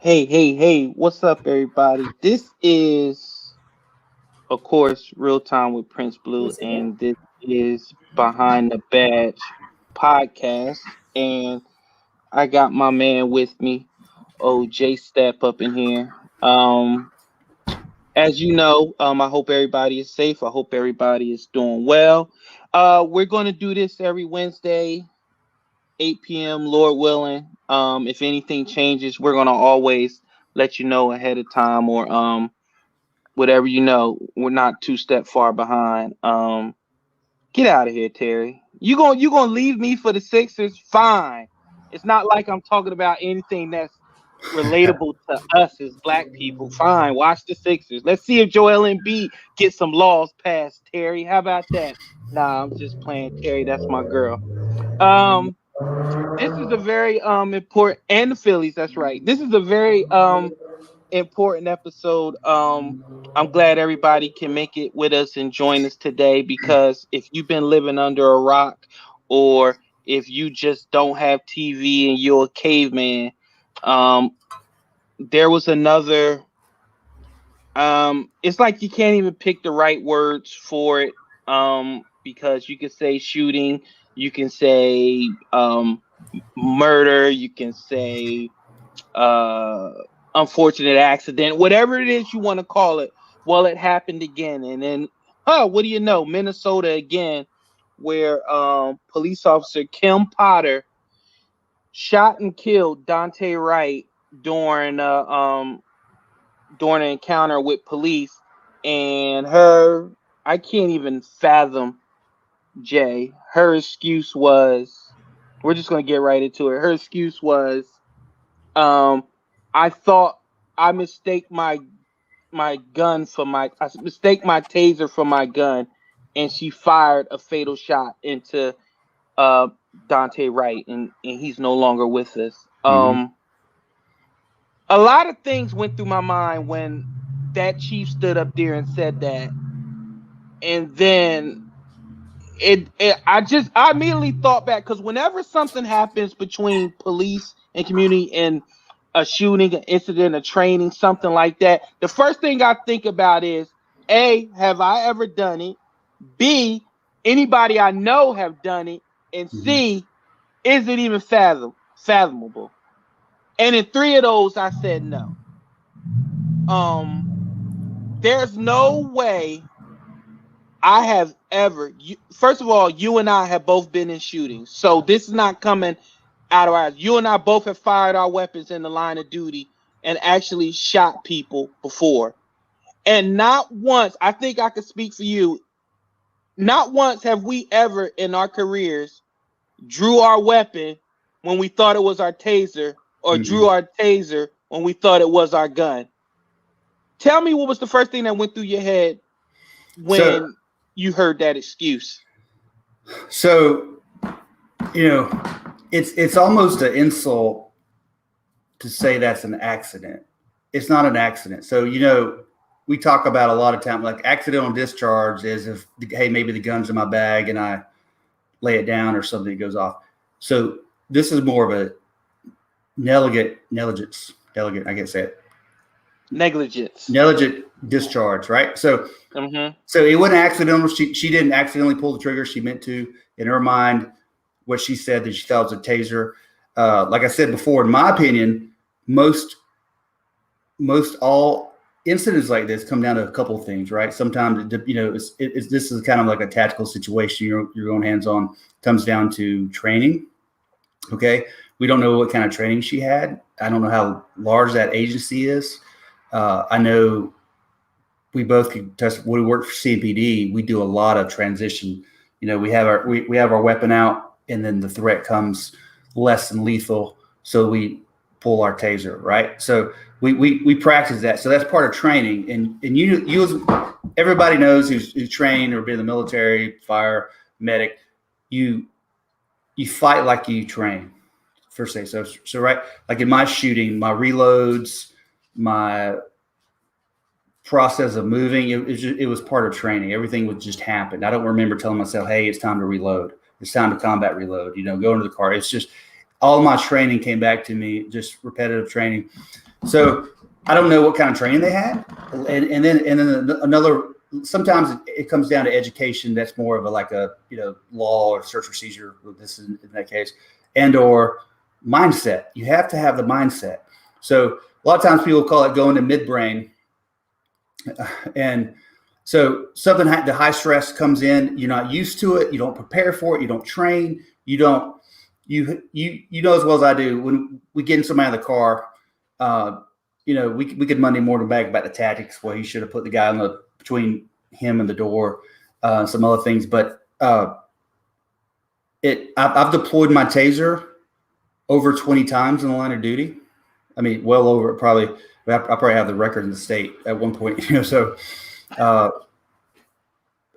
Hey, what's up, everybody? This is, of course, Real Time with Prince Blue, and this is Behind the Badge podcast. And I got my man with me, J Step up in here. As you know, I hope everybody is safe. I hope everybody is doing well. We're going to do this every Wednesday, 8 p.m., Lord willing. If anything changes, we're going to always let you know ahead of time or whatever you know. We're not two step far behind. Get out of here, Terry. You gonna leave me for the Sixers? Fine. It's not like I'm talking about anything that's relatable to us as black people. Fine. Watch the Sixers. Let's see if Joel Embiid gets some laws passed, Terry. How about that? Nah, I'm just playing, Terry. That's my girl. Um, this is a very important, and the Phillies. That's right. This is a very important episode. I'm glad everybody can make it with us and join us today because if you've been living under a rock or if you just don't have TV and you're a caveman, um, there was another. It's like you can't even pick the right words for it. Because you can say shooting, you can say murder, you can say uh unfortunate accident, whatever it is you want to call it. Well, it happened again, and then what do you know, Minnesota again, where police officer Kim Potter shot and killed Dante Wright during during an encounter with police. And her, I can't even fathom, Jay, her excuse was, we're just going to get right into it. Her excuse was, um, I thought I mistake my gun for I mistake my taser for my gun, and she fired a fatal shot into uh Dante Wright, and he's no longer with us. Mm-hmm. A lot of things went through my mind when that chief stood up there and said that, and then I immediately thought back because whenever something happens between police and community and a shooting, an incident, a training, something like that, the first thing I think about is A, have I ever done it? B, anybody I know have done it, and C, is it even fathomable? And in three of those, I said no. There's no way I have ever. First of all, you and I have both been in shootings, so this is not coming out of our eyes. You and I both have fired our weapons in the line of duty and actually shot people before. And not once, I think I could speak for you, not once have we ever in our careers drew our weapon when we thought it was our taser or drew our taser when we thought it was our gun. Tell me what was the first thing that went through your head when you heard that excuse? So, it's almost an insult to say that's an accident. It's not an accident. So, we talk about a lot of time, like accidental discharge is if, hey, maybe the gun's in my bag and I lay it down or something goes off. So this is more of a negligence, negligent discharge, right? So, so it wasn't accidental. She didn't accidentally pull the trigger. She meant to. In her mind, what she said that she thought was a taser. Like I said before, in my opinion, most all incidents like this come down to a couple of things, right? Sometimes this is kind of like a tactical situation. You're going hands on. Comes down to training. Okay, we don't know what kind of training she had. I don't know how large that agency is. I know we both could test. When we work for CPD, we do a lot of transition. We have our weapon out, and then the threat comes less than lethal, so we pull our taser, right? So we practice that. So that's part of training. And you everybody knows who's trained or been in the military, fire, medic. You fight like you train. First thing. So right, like in my shooting, my reloads, my process of moving, it was part of training. Everything would just happen. I don't remember telling myself, hey, it's time to reload. It's time to combat reload, go into the car. It's just all my training came back to me, just repetitive training. So I don't know what kind of training they had, and then another. Sometimes it comes down to education. That's more of like a law or search procedure. This is in that case, and or mindset. You have to have the mindset. So a lot of times people call it going to midbrain, and so something the high stress comes in. You're not used to it. You don't prepare for it. You don't train. You know as well as I do when we get in somebody in the car. We could Monday morning bag about the tactics. Well, he should have put the guy between him and the door, some other things. But I've deployed my taser over 20 times in the line of duty. I mean, well over probably. I probably have the record in the state at one point. So,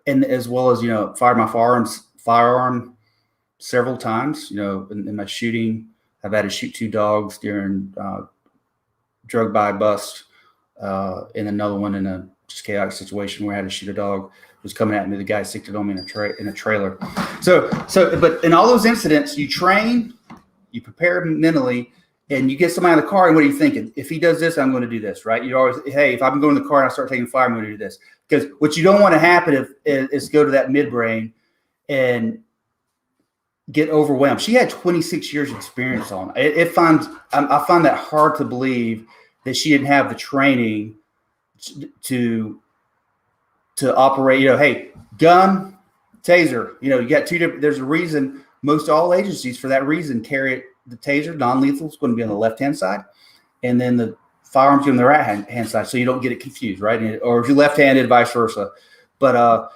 and as well as fired my firearm several times. In my shooting, I've had to shoot 2 dogs during drug buy bust, and another one in a just chaotic situation where I had to shoot a dog who was coming at me. The guy sicked it on me in a trailer. So, but in all those incidents, you train, you prepare mentally, and you get somebody in the car. And what are you thinking? If he does this, I'm going to do this, right? You always, hey, if I'm going to the car and I start taking fire, I'm going to do this. Because what you don't want to happen is go to that midbrain and get overwhelmed. She had 26 years experience on it. I find that hard to believe that she didn't have the training to operate. Hey, gun, taser. You got 2 different. There's a reason. Most all agencies for that reason carry the taser. Non-lethal is going to be on the left-hand side, and then the firearms on the right-hand side, so you don't get it confused, right? Or if you're left-handed, vice versa. But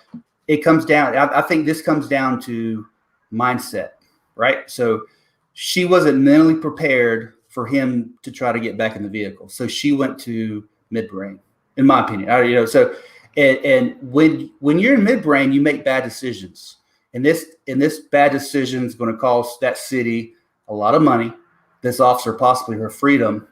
it comes down. I think this comes down to mindset, right? So she wasn't mentally prepared for him to try to get back in the vehicle, so she went to midbrain, in my opinion. So and when you're in midbrain, you make bad decisions, and this bad decision is going to cost that city a lot of money. This officer possibly her freedom,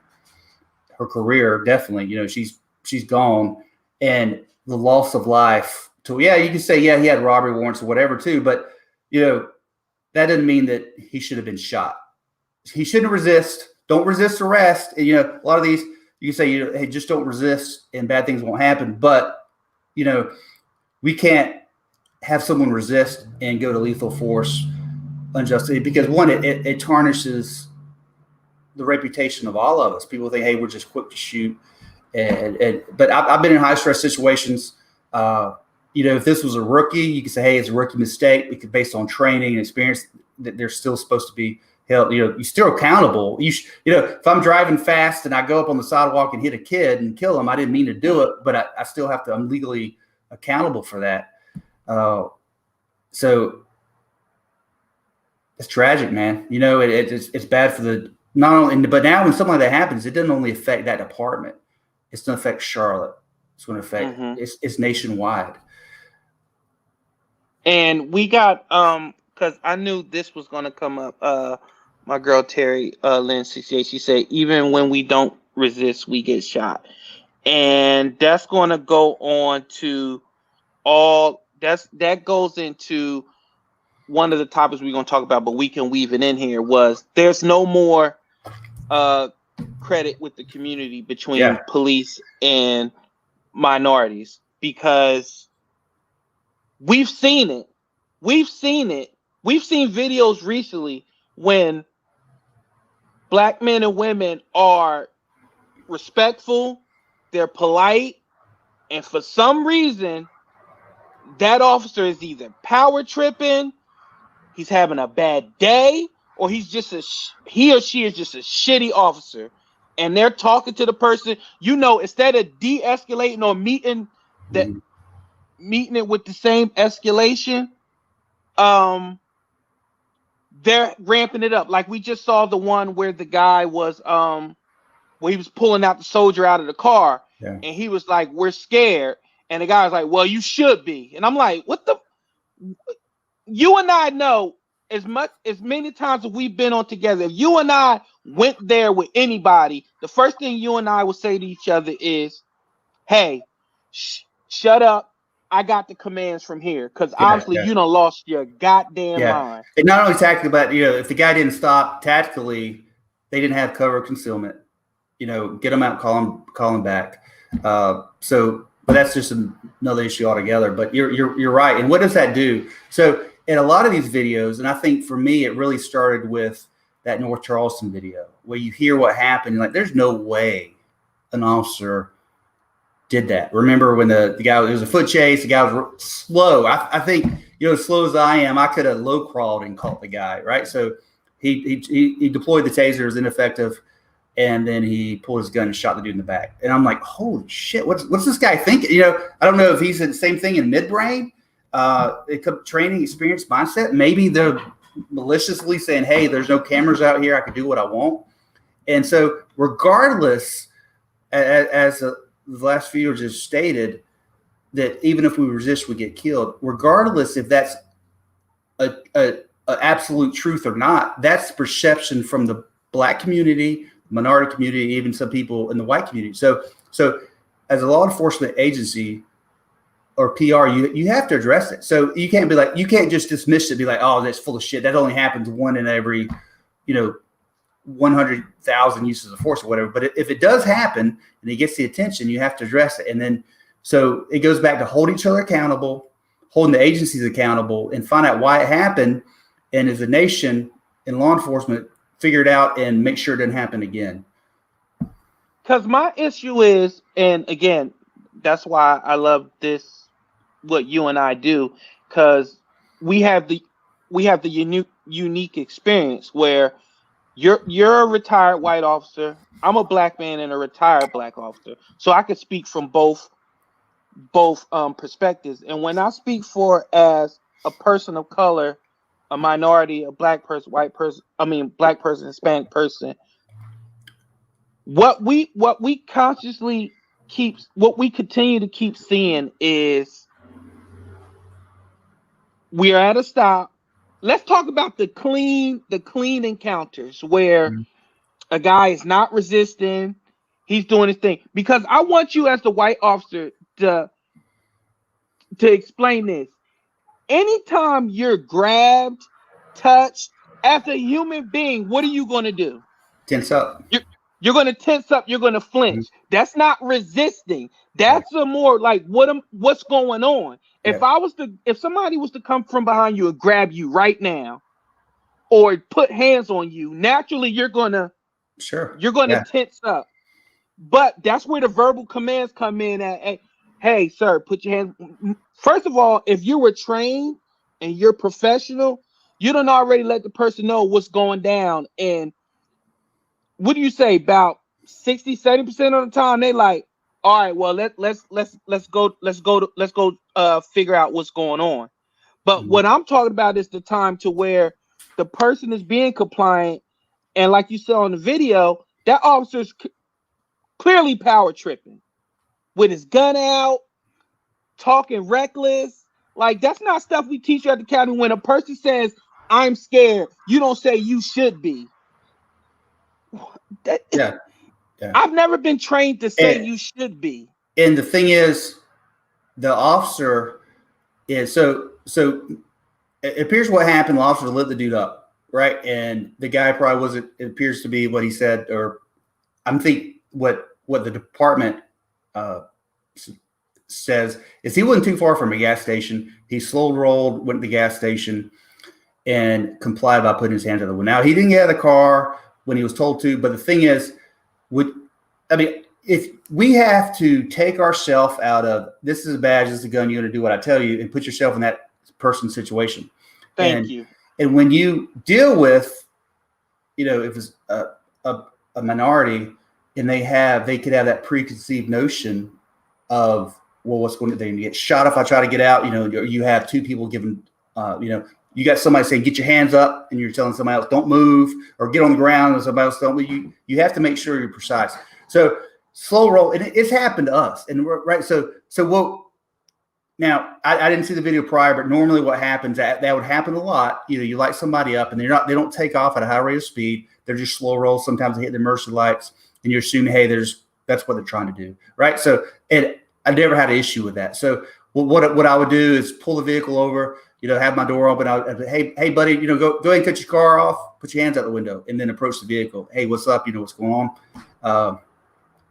her career, definitely. She's gone, and the loss of life. You can say he had robbery warrants or whatever too, but that doesn't mean that he should have been shot. He shouldn't resist. Don't resist arrest. And, a lot of these you can say, hey, just don't resist and bad things won't happen. But we can't have someone resist and go to lethal force unjustly, because one, it tarnishes the reputation of all of us. People think, hey, we're just quick to shoot. But I've been in high stress situations. If this was a rookie, you could say, hey, it's a rookie mistake. Because based on training and experience, that they're still supposed to be held. You're still accountable. If I'm driving fast and I go up on the sidewalk and hit a kid and kill him, I didn't mean to do it, but I still have to. I'm legally accountable for that. So it's tragic, man. It's bad for the not only, but now when something like that happens, it doesn't only affect that department. It's going to affect Charlotte. It's going to affect. It's nationwide. And we got because I knew this was going to come up. My girl Terry Lynn 68, she said, even when we don't resist, we get shot. And that's going to go on to that goes into one of the topics we're going to talk about, but we can weave it in here. Was there's no more credit with the community between police and minorities, because we've seen it. We've seen videos recently when Black men and women are respectful, they're polite, and for some reason, that officer is either power tripping, he's having a bad day, or he's just he or she is just a shitty officer, and they're talking to the person. Instead of de-escalating or meeting it with the same escalation, they're ramping it up. Like we just saw the one where the guy was where he was pulling out the soldier out of the car, and he was like, "We're scared," and the guy was like, "Well, you should be." And I'm like, "What the?" You and I know as many times as we've been on together. If you and I went there with anybody, the first thing you and I would say to each other is, "Hey, shut up. I got the commands from here," because obviously you done lost your goddamn mind. And not only tactically, but if the guy didn't stop tactically, they didn't have cover of concealment. get them out, call them back. But that's just another issue altogether. But you're right. And what does that do? So in a lot of these videos, and I think for me, it really started with that North Charleston video where you hear what happened. Like, there's no way an officer did that. Remember when the guy, there was a foot chase, the guy was slow. I think, as slow as I am, I could have low crawled and caught the guy, right? So he deployed the taser, it was ineffective. And then he pulled his gun and shot the dude in the back. And I'm like, holy shit, what's this guy thinking? I don't know if he's the same thing in midbrain, training, experience, mindset. Maybe they're maliciously saying, hey, there's no cameras out here, I can do what I want. And so regardless, as the last video just stated, that even if we resist, we get killed. Regardless if that's a absolute truth or not, that's perception from the Black community, minority community, even some people in the white community. So as a law enforcement agency or PR, you have to address it. So you can't just dismiss it, be like, oh, that's full of shit. That only happens one in every, 100,000 uses of force or whatever. But if it does happen and it gets the attention, you have to address it. And then, so it goes back to hold each other accountable, holding the agencies accountable, and find out why it happened. And as a nation and law enforcement, figure it out and make sure it doesn't happen again. Because my issue is, and again, that's why I love this, what you and I do, because we have the unique experience where you're a retired white officer, I'm a Black man and a retired Black officer, so I could speak from both perspectives. And when I speak for as a person of color, a minority, a Black person, Black person, Hispanic person, what we continue to keep seeing is we are at a stop. Let's talk about the clean encounters where a guy is not resisting, he's doing his thing. Because I want you as the white officer to explain this. Anytime you're grabbed, touched, as a human being, what are you going to do? Tense up. You're going to tense up. You're going to flinch. That's not resisting. That's a more like what's going on. Yeah. If somebody was to come from behind you and grab you right now, or put hands on you, naturally you're going to tense up. But that's where the verbal commands come in at. Hey, sir, put your hands. First of all, if you were trained and you're professional, you don't already let the person know what's going down. And what do you say? About 60-70% of the time, they like, all right, well, let's go figure out what's going on. But what I'm talking about is the time to where the person is being compliant, and like you saw in the video, that officer's clearly power tripping with his gun out, talking reckless. Like, that's not stuff we teach you at the academy. When a person says, I'm scared, you don't say you should be. I've never been trained to say you should be. And the thing is, the officer is so it appears what happened, the officer lit the dude up, right? And the guy probably wasn't, it appears to be what he said, or I'm thinking what the department says is he wasn't too far from a gas station. He slow rolled, went to the gas station, and complied by putting his hands on the window. Now, he didn't get out of the car when he was told to, but the thing is, if we have to take ourselves out of, this is a badge, this is a gun, you're going to do what I tell you, and put yourself in that person's situation. Thank you. And when you deal with, if it's a minority, and they could have that preconceived notion of, well, what's going to, they get shot if I try to get out, you have two people giving, you got somebody saying, get your hands up, and you're telling somebody else, don't move, or get on the ground, and somebody else don't move. You have to make sure you're precise. So slow roll, and it's happened to us. And right. So what, now I didn't see the video prior, but normally what happens, that would happen a lot. You light somebody up and they don't take off at a high rate of speed. They're just slow roll. Sometimes they hit the emergency lights and you're assuming, hey, that's what they're trying to do. Right. So, and I never had an issue with that. So what I would do is pull the vehicle over, have my door open. Hey, buddy, go ahead and cut your car off, put your hands out the window, and then approach the vehicle. Hey, what's up? What's going on?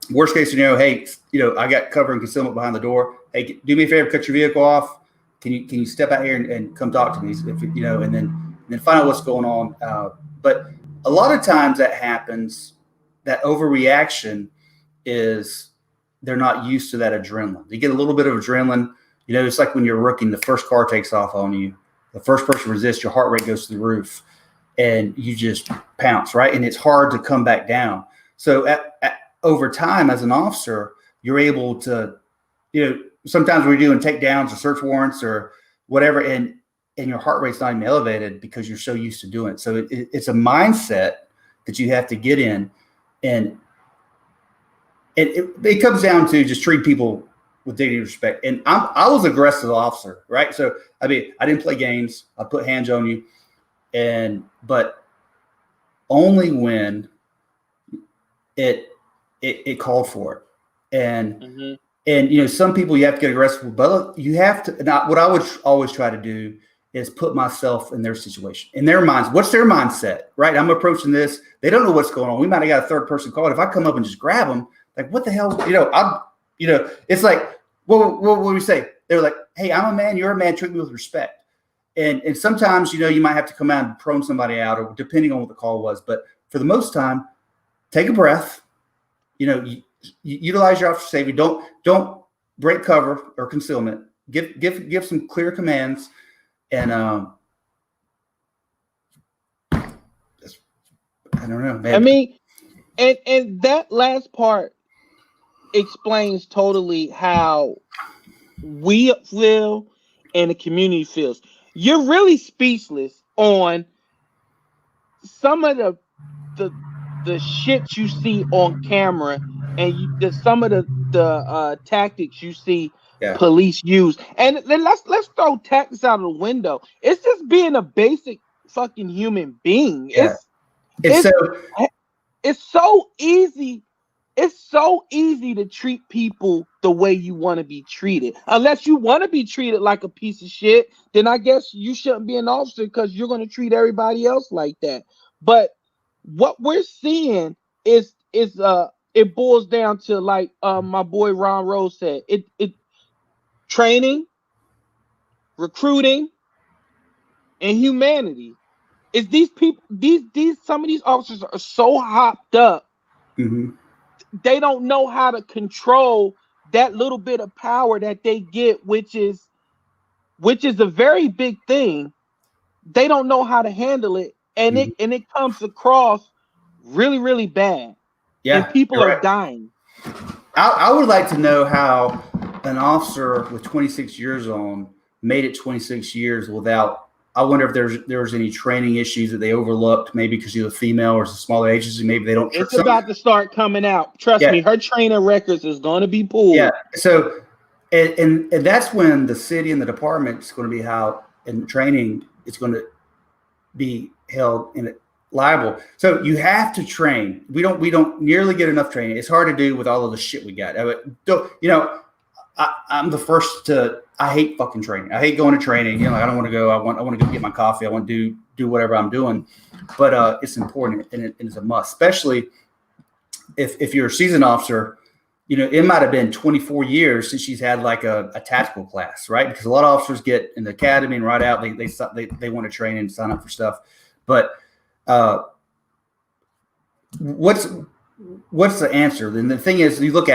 Worst case scenario, hey, I got cover and concealment behind the door. Hey, do me a favor, cut your vehicle off. Can you step out here and come talk to me? And then find out what's going on. But a lot of times that happens. That overreaction is they're not used to that adrenaline. You get a little bit of adrenaline. It's like when you're rookie, the first car takes off on you. The first person resists, your heart rate goes to the roof, and you just pounce, right? And it's hard to come back down. So over time, as an officer, you're able to, sometimes we're doing takedowns or search warrants or whatever, and your heart rate's not even elevated because you're so used to doing it. So it's a mindset that you have to get in, and it comes down to just treat people with dignity and respect. And I was an aggressive officer, right? So I didn't play games. I put hands on you, but only when it called for it. And some people you have to get aggressive, but you have to. Not what I would always try to do is put myself in their situation, in their minds. What's their mindset, right? I'm approaching this. They don't know what's going on. We might have got a third person call. If I come up and just grab them, like, what the hell? It's like, what would we say? They're like, hey, I'm a man. You're a man. Treat me with respect. And sometimes, you might have to come out and prone somebody out, or depending on what the call was. But for the most time, take a breath. Utilize your officer safety. Don't break cover or concealment. Give some clear commands. And I don't know, man. I mean, and that last part explains totally how we feel and the community feels. You're really speechless on some of the shit you see on camera, and some of the tactics you see police use. And then let's throw tactics out of the window. It's just being a basic fucking human being. Yeah. It's so easy. It's so easy to treat people the way you want to be treated. Unless you want to be treated like a piece of shit, then I guess you shouldn't be an officer, because you're going to treat everybody else like that. But what we're seeing is it boils down to, like my boy Ron Rose said, it training, recruiting, and humanity. Is these people, some of these officers are so hopped up, they don't know how to control that little bit of power that they get, which is a very big thing. They don't know how to handle it, and it comes across really, really bad. Yeah, and people are dying. I would like to know how an officer with 26 years on made it 26 years without. I wonder if there's any training issues that they overlooked, maybe because you're a female or it's a smaller agency. Maybe they don't. It's about to start coming out. Trust me, her training records is going to be pulled. Yeah. So, and that's when the city and the department is going to be and training is going to be held liable. So you have to train. We don't nearly get enough training. It's hard to do with all of the shit we got. I'm the first to. I hate fucking training. I hate going to training. I don't want to go. I want to go get my coffee. I want to do whatever I'm doing. But it's important, and it's a must, especially if you're a seasoned officer. It might have been 24 years since she's had like a tactical class, right? Because a lot of officers get in the academy and right out, they want to train and sign up for stuff. But what's the answer? Then the thing is, you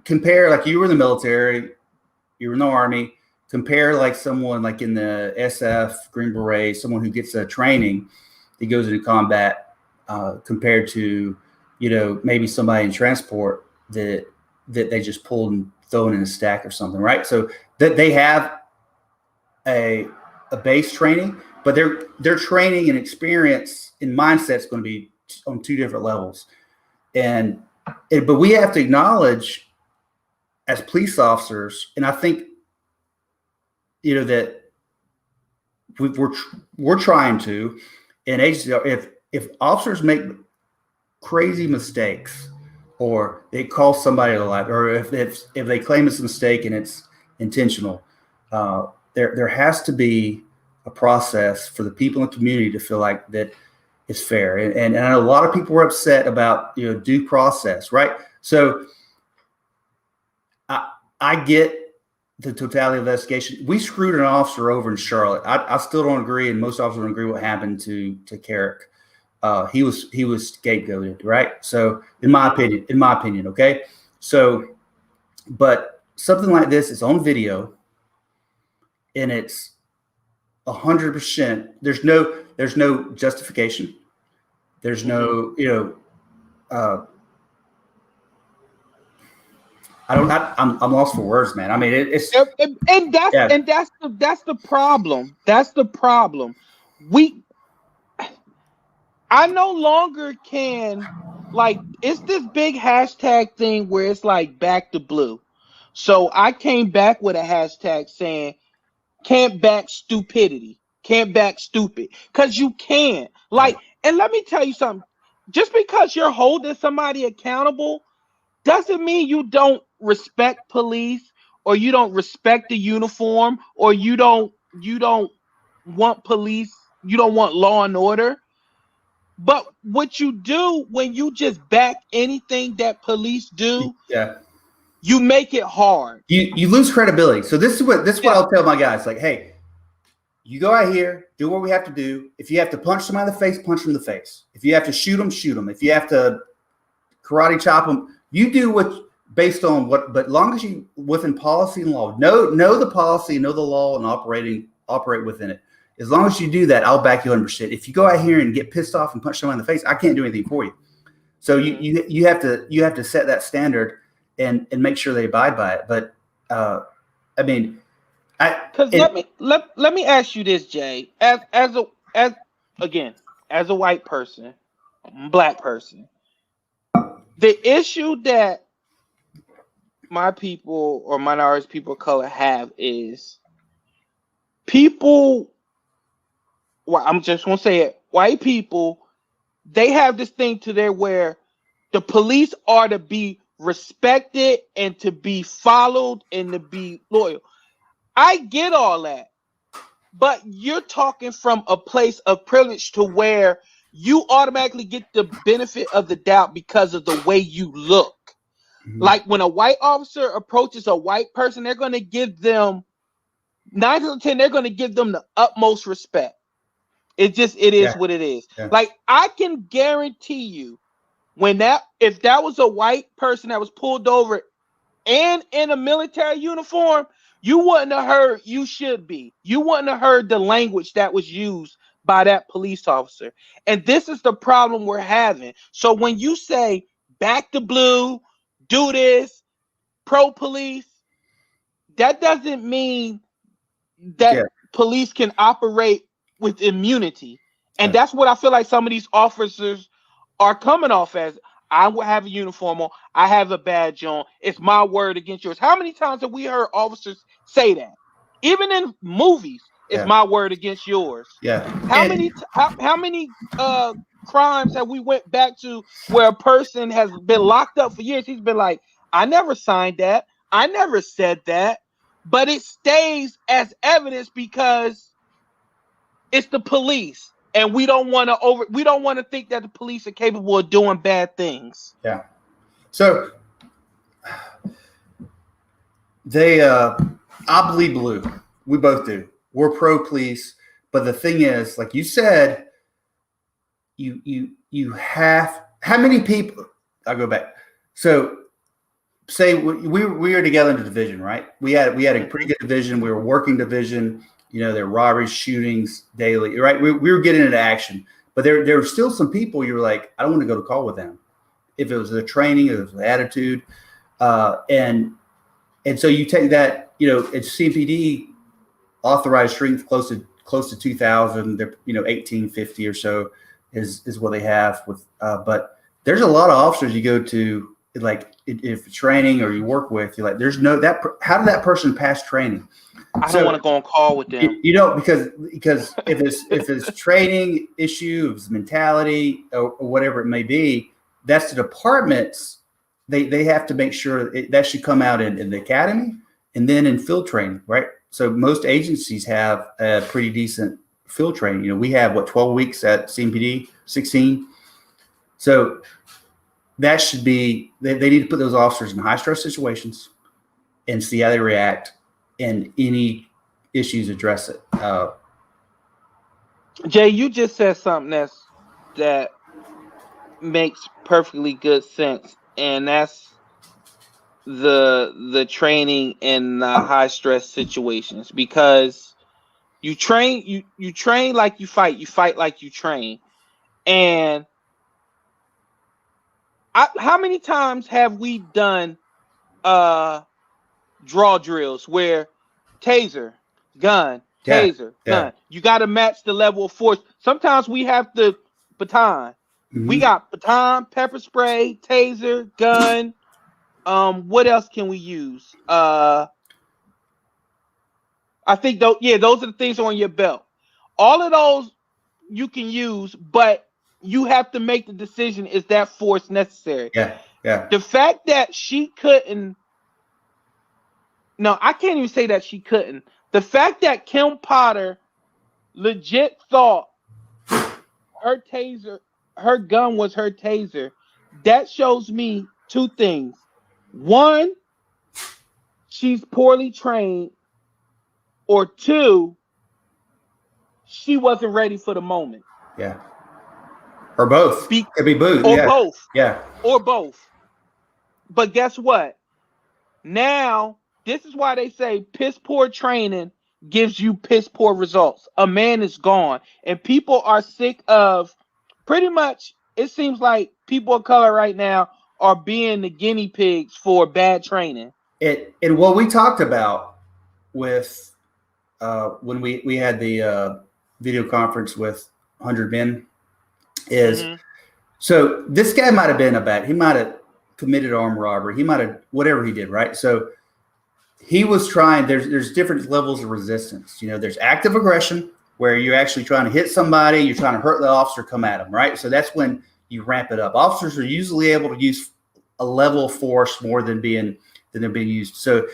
compare, like you were in the military, you were in the Army, compare like someone like in the SF, Green Beret, someone who gets a training that goes into combat, compared to, maybe somebody in transport that they just pulled and thrown in a stack or something, right? So that they have a base training, but their training and experience and mindset is going to be on two different levels. But we have to acknowledge as police officers, and I think, that we're trying to, and agency, if officers make crazy mistakes, or they call somebody to life, or if they claim it's a mistake and it's intentional, there has to be a process for the people in the community to feel like that it's fair. And I know a lot of people were upset about due process, right? So I get the totality of the investigation. We screwed an officer over in Charlotte. I still don't agree, and most officers don't agree what happened to Carrick. He was scapegoated, right? So in my opinion, okay. So, but something like this is on video, and it's 100%. There's no justification. There's no, I'm lost for words, man. I mean, that's the problem. That's the problem. I no longer can, like, it's this big hashtag thing where it's like back to blue. So I came back with a hashtag saying can't back stupidity, can't back stupid, because you can't. Like, and let me tell you something. Just because you're holding somebody accountable doesn't mean you don't respect police, or you don't respect the uniform, or you don't want police, you don't want law and order. But what you do when you just back anything that police do, you make it hard. You lose credibility. So this is what I'll tell my guys. Like, hey, you go out here, do what we have to do. If you have to punch somebody in the face, punch them in the face. If you have to shoot them, shoot them. If you have to karate chop them, you do what based on what. But long as you within policy and law, know the policy, know the law, and operate within it. As long as you do that, I'll back you 100%. If you go out here and get pissed off and punch someone in the face, I can't do anything for you. So you have to set that standard and make sure they abide by it. But I mean, let me ask you this, Jay. As a white person, black person, the issue that my people or minority people of color have is people. Well, I'm just gonna say it. White people, they have this thing to there where the police are to be respected and to be followed and to be loyal. I get all that, but you're talking from a place of privilege to where you automatically get the benefit of the doubt because of the way you look. Mm-hmm. Like when a white officer approaches a white person, they're going to give them 9 out of 10. They're going to give them the utmost respect. It is what it is. Yeah. Like, I can guarantee you, if that was a white person that was pulled over and in a military uniform, you wouldn't have heard you should be. You wouldn't have heard the language that was used by that police officer. And this is the problem we're having. So when you say back to blue, do this, pro police, that doesn't mean that police can operate with immunity. And that's what I feel like some of these officers are coming off as. I will have a uniform on. I have a badge on. It's my word against yours. How many times have we heard officers say that? Even in movies, it's my word against yours. Yeah. How many crimes have we went back to where a person has been locked up for years? He's been like, I never signed that. I never said that. But it stays as evidence because it's the police, and we don't want to think that the police are capable of doing bad things. Yeah. So I bleed blue. We both do. We're pro police, but the thing is, like you said, you have how many people? I'll go back. So say we were together in the division, right? We had a pretty good division. We were working division. There were robberies, shootings daily, right? We were getting into action, but there were still some people you were like, I don't want to go to call with them. If it was the training, if it was the attitude, and so you take that, it's CPD authorized strength close to 2,000. They're 1,850 or so is what they have with. But there's a lot of officers you go to, like if training or you work with, you're like, there's no that. How did that person pass training? I don't want to go on call with them. Because if it's training issue, if it's mentality or whatever it may be, that's the departments. They have to make sure that should come out in the academy and then in field training, right? So most agencies have a pretty decent field training. We have 12 weeks at CMPD, 16. So that should be. They need to put those officers in high stress situations. and see how they react, and any issues, address it. Jay, you just said something that makes perfectly good sense, and that's the training in high stress situations, because you train like you fight like you train. And how many times have we done draw drills where taser, gun, taser, gun? You got to match the level of force. Sometimes we have the baton. Mm-hmm. We got baton, pepper spray, taser, gun. What else can we use? I think those are the things on your belt. All of those you can use, but you have to make the decision: is that force necessary? Yeah. The fact that she couldn't. No, I can't even say that she couldn't. The fact that Kim Potter legit thought her gun was her taser, that shows me two things. One, she's poorly trained, or two, she wasn't ready for the moment. Yeah. Or both. Could be both. Or both. Yeah. Or both. But guess what? Now, this is why they say piss poor training gives you piss poor results. A man is gone. And people are sick of, pretty much, it seems like people of color right now are being the guinea pigs for bad training. And what we talked about with when we had the video conference with 100 Men is, so this guy might have been he might have committed armed robbery. He might have, whatever he did, right? So he was trying, there's different levels of resistance. There's active aggression, where you're actually trying to hit somebody, you're trying to hurt the officer, come at them, right? So that's when you ramp it up. Officers are usually able to use a level of force more than they're being used. So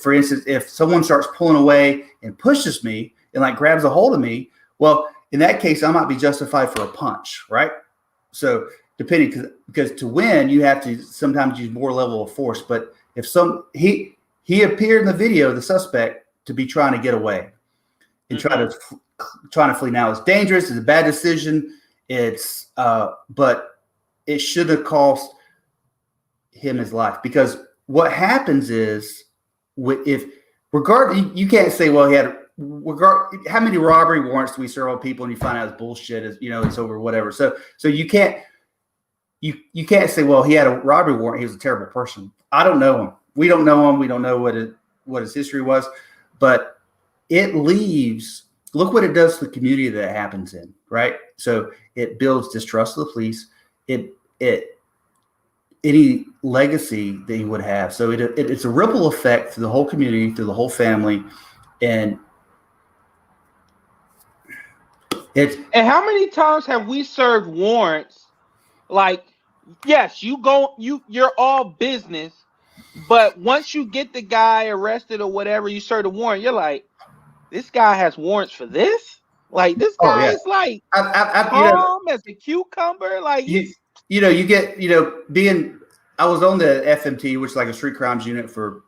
for instance, if someone starts pulling away and pushes me and like grabs a hold of me, well, in that case, I might be justified for a punch, right? So depending, because to win, you have to sometimes use more level of force. But if he appeared in the video, the suspect, to be trying to get away and trying to flee. Now it's dangerous. It's a bad decision. But it shouldn't have cost him his life, because what happens is, you can't say, well, he had how many robbery warrants do we serve on people, and you find out it's bullshit, it's over, whatever. So you can't say, well, he had a robbery warrant, he was a terrible person. I don't know him. We don't know him. We don't know what his history was, but it leaves. Look what it does to the community that it happens in, right? So it builds distrust of the police. Any legacy that he would have. So it's a ripple effect through the whole community, through the whole family, and And how many times have we served warrants? Like, yes, you're all business, but once you get the guy arrested or whatever, you serve the warrant, you're like, this guy has warrants for this? Like, this guy is like calm as a cucumber. Like, I was on the FMT, which is like a street crimes unit, for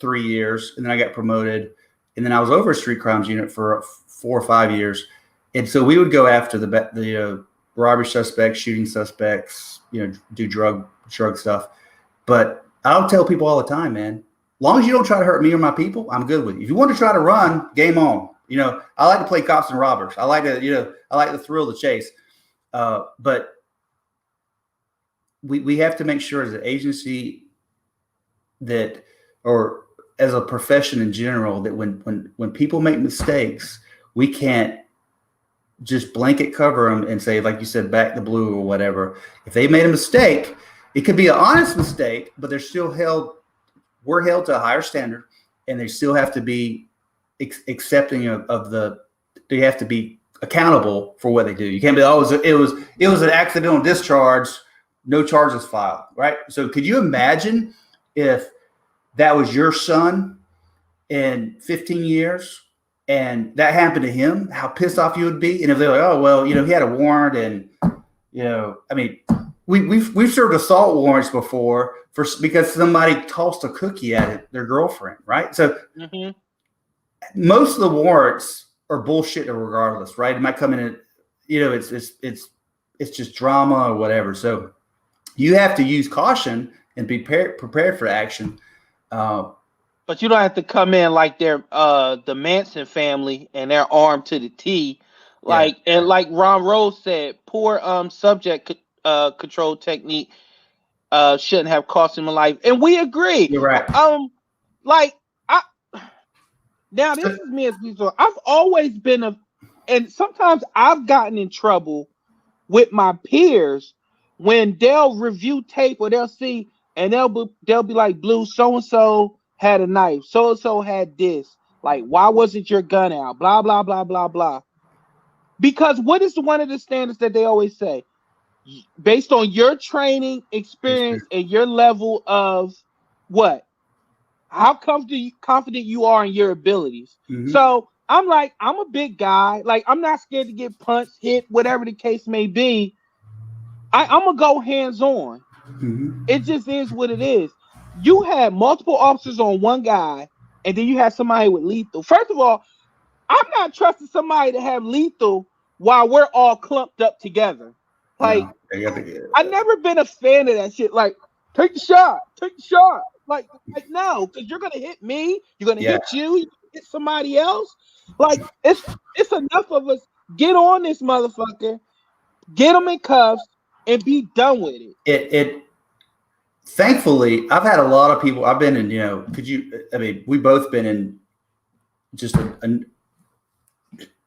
3 years, and then I got promoted, and then I was over a street crimes unit for 4 or 5 years. And so we would go after the robbery suspects, shooting suspects, do drug stuff. But I'll tell people all the time, man, as long as you don't try to hurt me or my people, I'm good with you. If you want to try to run, game on. I like to play cops and robbers. I like the thrill of the chase. But we have to make sure as an agency or as a profession in general, that when people make mistakes, we can't just blanket cover them and say, like you said, back the blue or whatever. If they made a mistake, it could be an honest mistake, but we're held to a higher standard, and they still have to be accepting they have to be accountable for what they do. You can't be, it was an accidental discharge, no charges filed, right? So could you imagine if that was your son in 15 years and that happened to him, how pissed off you would be? And if they're like, oh, well, he had a warrant, and, I mean, we've served assault warrants before because somebody tossed a cookie at their girlfriend, right? So Mm-hmm. most of the warrants are bullshit regardless, right? It might come in at, it's just drama or whatever. So you have to use caution and be prepared for action. But you don't have to come in like they're the Manson family and they're armed to the T. Like and like Ron Rose said, poor subject control technique shouldn't have cost him a life. And we agree. You're right. Like now this is me as Lethal. I've always been and sometimes I've gotten in trouble with my peers when they'll review tape or they'll see and they'll be like, Blue, so and so had a knife, so and so had this. Like, why wasn't your gun out? Blah blah blah blah blah. Because what is one of the standards that they always say? Based on your training, experience, and your level of what? How confident you are in your abilities. Mm-hmm. So I'm like, I'm a big guy. Like, I'm not scared to get punched, hit, whatever the case may be. I'm going to go hands-on. Mm-hmm. It just is what it is. You had multiple officers on one guy, and then you had somebody with lethal. First of all, I'm not trusting somebody to have lethal while we're all clumped up together. Like, I've never been a fan of that shit. Like, take the shot. Like no, because you're gonna hit me, you're gonna hit you, you're gonna hit somebody else. Like, it's enough of us. Get on this motherfucker, get them in cuffs, and be done with it. It thankfully, I've had a lot of people. I've been in, we both been in just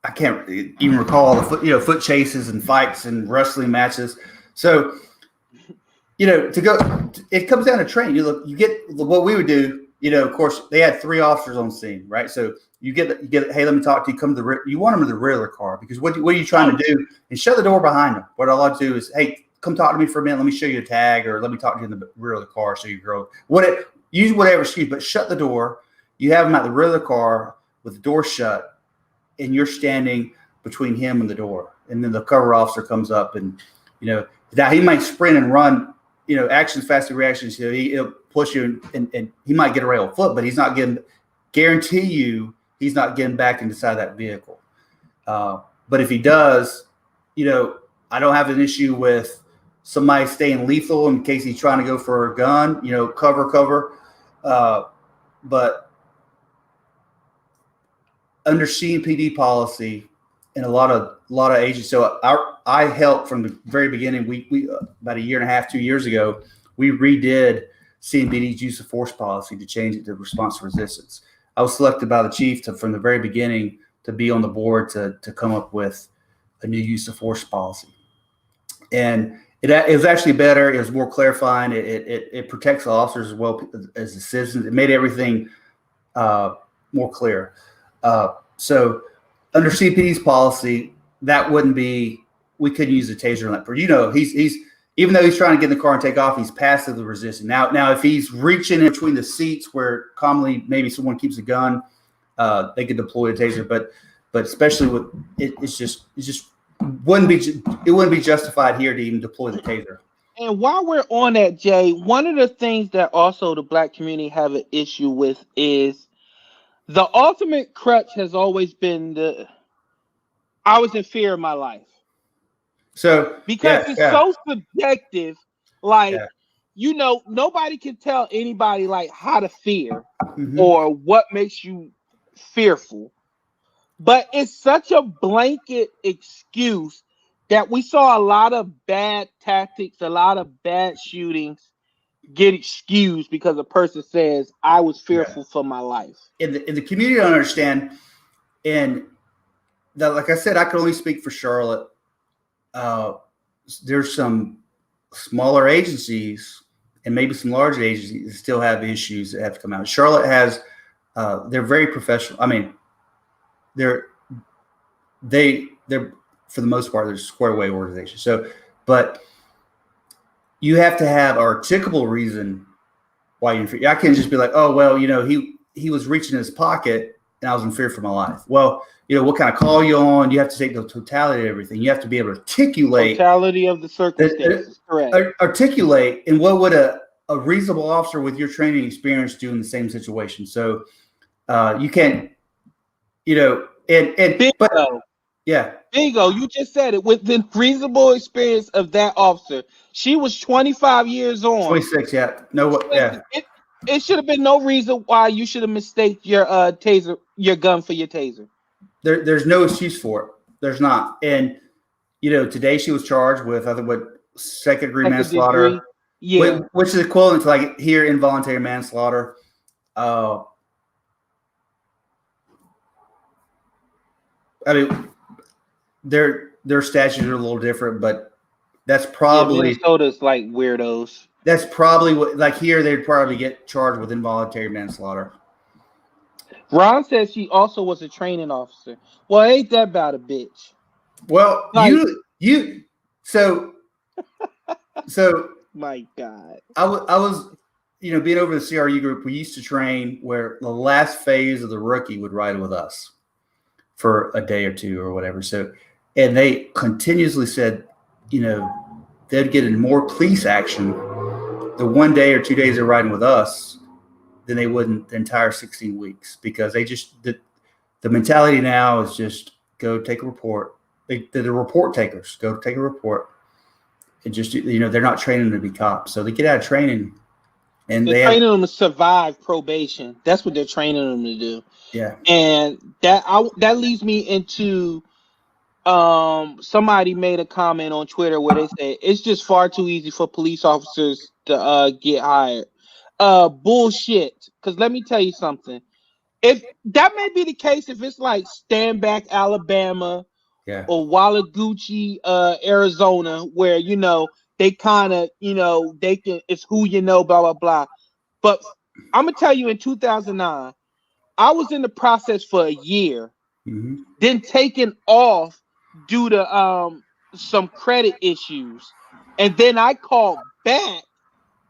I can't even recall all the foot chases and fights and wrestling matches. So, it comes down to training. You get what we would do. Of course, they had 3 officers on scene, right? So you get. Hey, let me talk to you. Come to the. You want them to the rear of the car because what are you trying to do? And shut the door behind them. What I like to do is, hey, come talk to me for a minute. Let me show you a tag, or let me talk to you in the rear of the car. So you grow. Use whatever excuse, but shut the door. You have them at the rear of the car with the door shut, and you're standing between him and the door. And then the cover officer comes up, and now he might sprint and run. Actions, faster reactions. He'll push you, and he might get a rail of foot, but he's not getting. Guarantee you, he's not getting back inside that vehicle. But if he does, I don't have an issue with somebody staying lethal in case he's trying to go for a gun. Cover. But under CMPD policy and a lot of agencies. So I helped from the very beginning. We about a year and a half, 2 years ago, we redid CMPD's use of force policy to change it to response to resistance. I was selected by the chief from the very beginning to be on the board to come up with a new use of force policy. And it was actually better. It was more clarifying. It protects the officers as well as the citizens. It made everything more clear. So under CPD's policy, that wouldn't be. We couldn't use a taser on that. He's even though he's trying to get in the car and take off, he's passively resisting. Now, if he's reaching in between the seats where commonly maybe someone keeps a gun, they could deploy a taser. But especially with it just wouldn't be justified here to even deploy the taser. And while we're on that, Jay, one of the things that also the Black community have an issue with is the ultimate crutch has always been I was in fear of my life. So because it's so subjective, nobody can tell anybody like how to fear or what makes you fearful. But it's such a blanket excuse that we saw a lot of bad tactics, a lot of bad shootings get excused because a person says, I was fearful for my life. In the community, I don't understand. And that, like I said, I can only speak for Charlotte. There's some smaller agencies and maybe some larger agencies that still have issues that have to come out. Charlotte has, they're very professional. I mean, they're for the most part, they're square away organizations. So, but you have to have an articulable reason why you're in fear. I can't just be like, oh, well, he was reaching in his pocket and I was in fear for my life. Well, what kind of call you on? You have to take the totality of everything. You have to be able to articulate totality of the circumstances. Correct. Articulate and what would a reasonable officer with your training experience doing the same situation. So you can't, but yeah. Bingo, you just said it. With the reasonable experience of that officer, she was 25 years on. 26, yeah. No, what? Yeah. It should have been no reason why you should have mistaken your taser, your gun for your taser. There's no excuse for it. There's not. And today she was charged with second degree manslaughter. Yeah, which is equivalent to like here involuntary manslaughter. I mean, their statutes are a little different, but that's probably Minnesota's like weirdos. That's probably what, like here, they'd probably get charged with involuntary manslaughter. Ron says she also was a training officer. Well, ain't that about a bitch? Well, like, so my God. I was, being over the CRU group, we used to train where the last phase of the rookie would ride with us for a day or two or whatever. So, and they continuously said, they'd get in more police action the 1 day or 2 days they're riding with us than they would in the entire 16 weeks, because they just, the mentality now is just go take a report. They're the report takers. Go take a report. And just, they're not training to be cops. So they get out of training and they're training them to survive probation. That's what they're training them to do. Yeah. And that leads me into somebody made a comment on Twitter where they said it's just far too easy for police officers to get hired. Bullshit. Because let me tell you something. If that may be the case, if it's like Stand Back, Alabama, or Wallaguchi, Arizona, where they kind of they can, it's who blah blah blah. But I'm gonna tell you, in 2009, I was in the process for a year, then taken off due to some credit issues, and then I called back,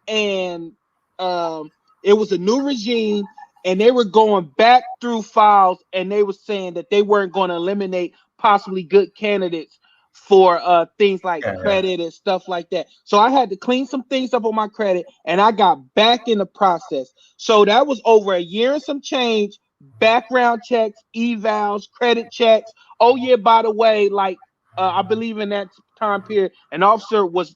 and it was a new regime, and they were going back through files, and they were saying that they weren't going to eliminate possibly good candidates for things like credit and stuff like that. So I had to clean some things up on my credit, and I got back in the process. So that was over a year and some change. Background checks, evals, credit checks. Oh yeah, by the way, like I believe in that time period, an officer was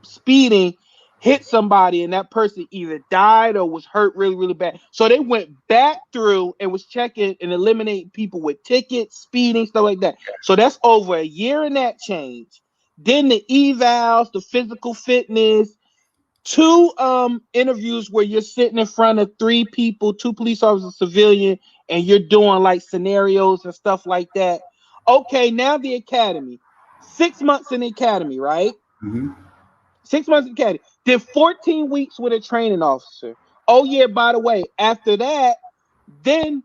speeding, hit somebody, and that person either died or was hurt really, really bad. So they went back through and was checking and eliminating people with tickets, speeding, stuff like that. So that's over a year and that change. Then the evals, the physical fitness, 2 interviews where you're sitting in front of 3 people, 2 police officers, civilian, and you're doing like scenarios and stuff like that. Okay, now the academy. 6 months in the academy, right? 6 months in the academy. Did 14 weeks with a training officer. Oh yeah, by the way, after that, then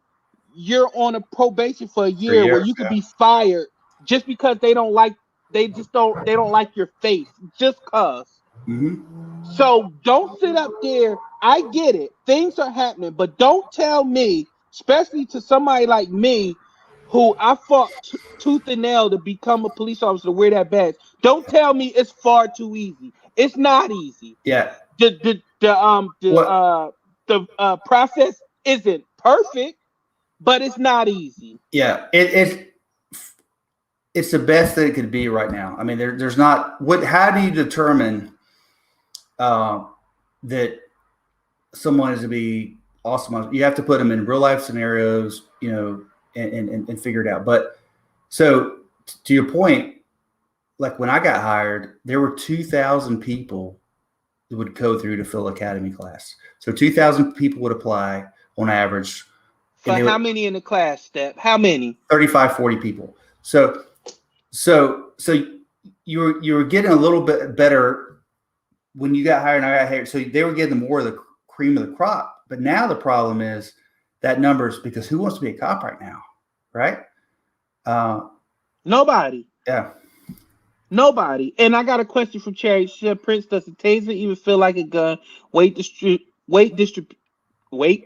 you're on a probation for a year where you could be fired just because they don't like your face, just cause. So don't sit up there. I get it. Things are happening, but don't tell me, especially to somebody like me, who I fought tooth and nail to become a police officer, to wear that badge. Don't tell me it's far too easy. It's not easy. Yeah. The process isn't perfect, but it's not easy. Yeah. It's the best that it could be right now. I mean, there's not how do you determine that someone is to be awesome? You have to put them in real life scenarios, and figure it out. But so to your point, like when I got hired, there were 2,000 people that would go through to fill academy class. So 2,000 people would apply on average. But how many in the class, Step? How many? 35, 40 people. So you were getting a little bit better when you got hired and I got hired. So they were getting more of the cream of the crop. But now the problem is that numbers, because who wants to be a cop right now, right? Nobody. Yeah. Nobody. And I got a question from Cherry. She said, Prince, does a taser even feel like a gun? Weight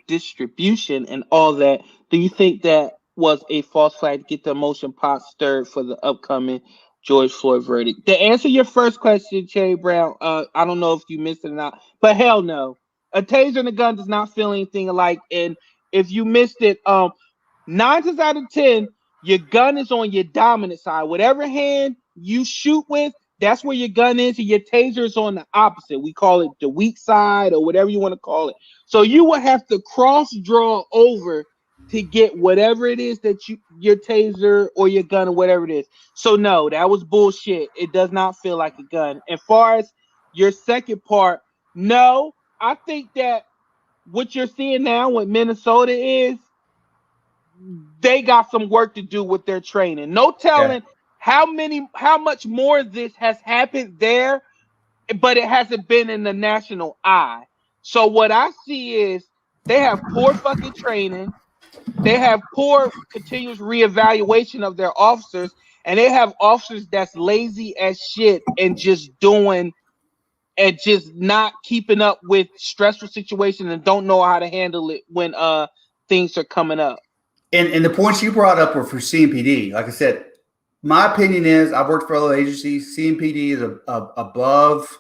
distribution and all that. Do you think that was a false flag to get the emotion pot stirred for the upcoming George Floyd verdict. To answer your first question, Cherry Brown, I don't know if you missed it or not, but hell no. A taser and a gun does not feel anything alike. And if you missed it, 9 times out of 10, your gun is on your dominant side. Whatever hand you shoot with, that's where your gun is, and your taser is on the opposite. We call it the weak side or whatever you want to call it. So you will have to cross draw over to get whatever it is that your taser or your gun or whatever it is. So no, that was bullshit. It does not feel like a gun. As far as your second part, no, I think that what you're seeing now with Minnesota is they got some work to do with their training. No telling how much more of this has happened there, but it hasn't been in the national eye. So what I see is they have poor fucking training. They have poor continuous reevaluation of their officers, and they have officers that's lazy as shit and just doing and just not keeping up with stressful situations and don't know how to handle it when things are coming up. And the points you brought up were for CMPD. Like I said, my opinion is I've worked for other agencies. CMPD is above